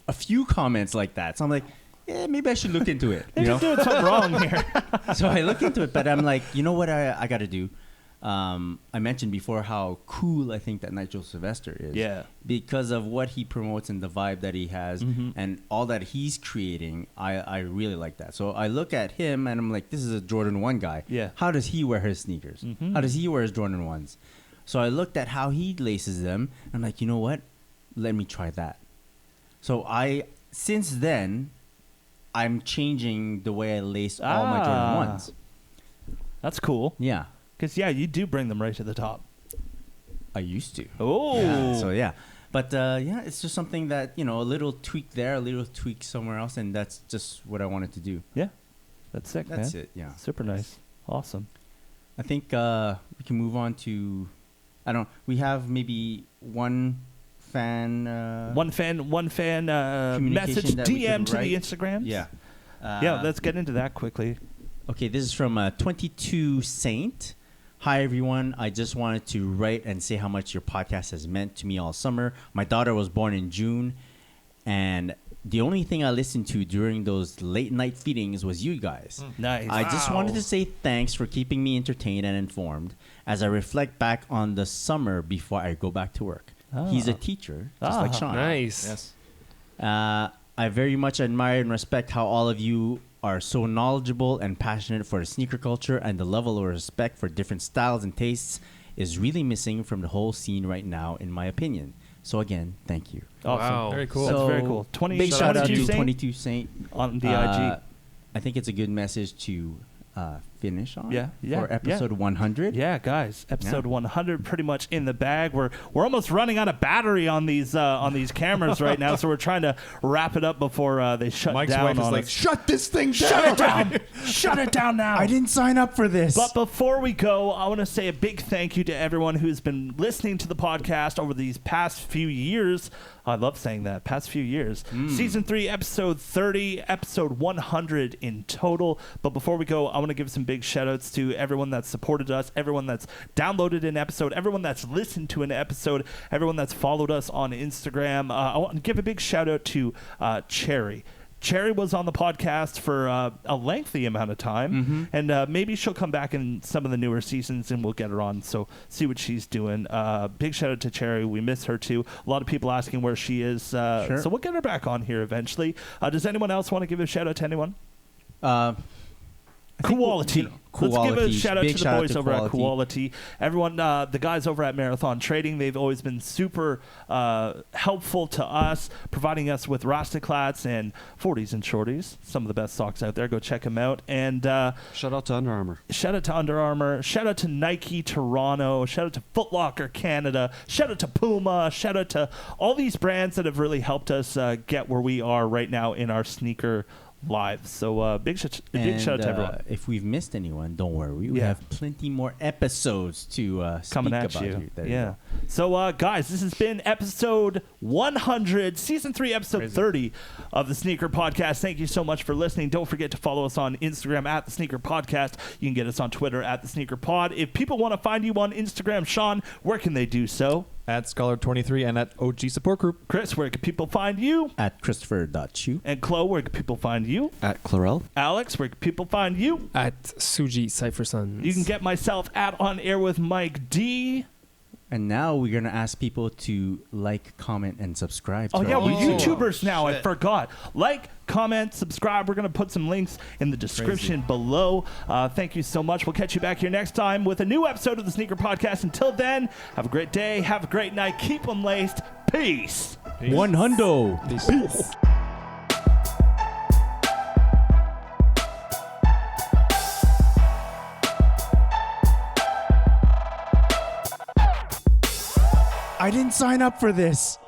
a few comments like that. So I'm like, yeah, maybe I should look into it. They're just doing something wrong here. So I look into it, but I'm like, you know what I got to do? I mentioned before how cool I think that Nigel Sylvester is. Yeah. Because of what he promotes and the vibe that he has Mhm. and all that he's creating, I really like that. So I look at him and I'm like, this is a Jordan 1 guy. Yeah. How does he wear his sneakers? Mhm. How does he wear his Jordan 1s? So I looked at how he laces them. And I'm like, you know what? Let me try that. So since then, I'm changing the way I lace all my Jordan 1s. That's cool. Yeah. Because, yeah, you do bring them right to the top. I used to. Oh. Yeah, so yeah, but yeah, it's just something that a little tweak there, a little tweak somewhere else, and that's just what I wanted to do. Yeah. That's sick, That's man. it. Yeah, Super nice. Awesome. I think we can move on to. I don't. We have maybe one fan. One fan communication message that we DM could to the write. Instagram. Yeah. Yeah, let's get into that quickly. Okay, this is from 22 Saint. Hi, everyone. I just wanted to write and say how much your podcast has meant to me all summer. My daughter was born in June, and the only thing I listened to during those late night feedings was you guys. Nice. I just wanted to say thanks for keeping me entertained and informed as I reflect back on the summer before I go back to work. He's a teacher, just like Sean. Nice. Yes. I very much admire and respect how all of you are so knowledgeable and passionate for the sneaker culture, and the level of respect for different styles and tastes is really missing from the whole scene right now, in my opinion. So again, thank you. Awesome. Wow. Very cool. That's So, very cool. 20, Big shout out 22 to Saint 22 Saint on the I think it's a good message to finish on. Yeah, yeah, for episode 100. IG. Yeah, guys. Episode Yeah. 100 pretty much in the bag. We're almost running out of battery on these cameras right now, so we're trying to wrap it up before they shut Mike's down wife is on like, us. shut this thing down. Shut it down. Shut it down now. I didn't sign up for this. But before we go, I want to say a big thank you to everyone who's been listening to the podcast over these past few years. I love saying that, past few years. Season 3, episode 30, episode 100 in total. But before we go, I want to give some big shout-outs to everyone that's supported us, everyone that's downloaded an episode, everyone that's listened to an episode, everyone that's followed us on Instagram. I want to give a big shout-out to Cherry. Cherry was on the podcast for a lengthy amount of time, and maybe she'll come back in some of the newer seasons, and we'll get her on, so see what she's doing. Big shout out to Cherry. We miss her too. A lot of people asking where she is, Sure. so we'll get her back on here eventually. Does anyone else want to give a shout out to anyone? I think Quality. you know, Let's give a Quality. shout out Big to the shout out boys to over at Quality. Quality. Everyone, the guys over at Marathon Trading, they've always been super helpful to us, providing us with Rastaclats and 40s and shorties. Some of the best socks out there. Go check them out. And Shout out to Under Armour. shout out to Under Armour. Shout out to Nike Toronto. Shout out to Foot Locker Canada. Shout out to Puma. Shout out to all these brands that have really helped us get where we are right now in our sneaker live. So big shout out to everyone. If we've missed anyone, don't worry. We have plenty more episodes to Coming speak at about you. here. There Yeah. you go. So, guys, this has been episode 100, season 3, episode 30 of the Sneaker Podcast. Thank you so much for listening. Don't forget to follow us on Instagram at the Sneaker Podcast. You can get us on Twitter at the Sneaker Pod. If people want to find you on Instagram, Sean, where can they do so? At Scholar23 and at OG Support Group. Chris, where can people find you? At Christopher.chu. And Chloe, where can people find you? At Clarel. Alex, where can people find you? At Suji Cypher Sons. You can get myself at On Air with Mike D. And now we're going to ask people to like, comment, and subscribe. Oh, to yeah, our we're YouTube. YouTubers now. I shit. forgot. Like, comment, subscribe. We're going to put some links in the description below. Thank you so much. We'll catch you back here next time with a new episode of the Sneaker Podcast. Until then, have a great day. Have a great night. Keep them laced. Peace. 100. Peace. I didn't sign up for this.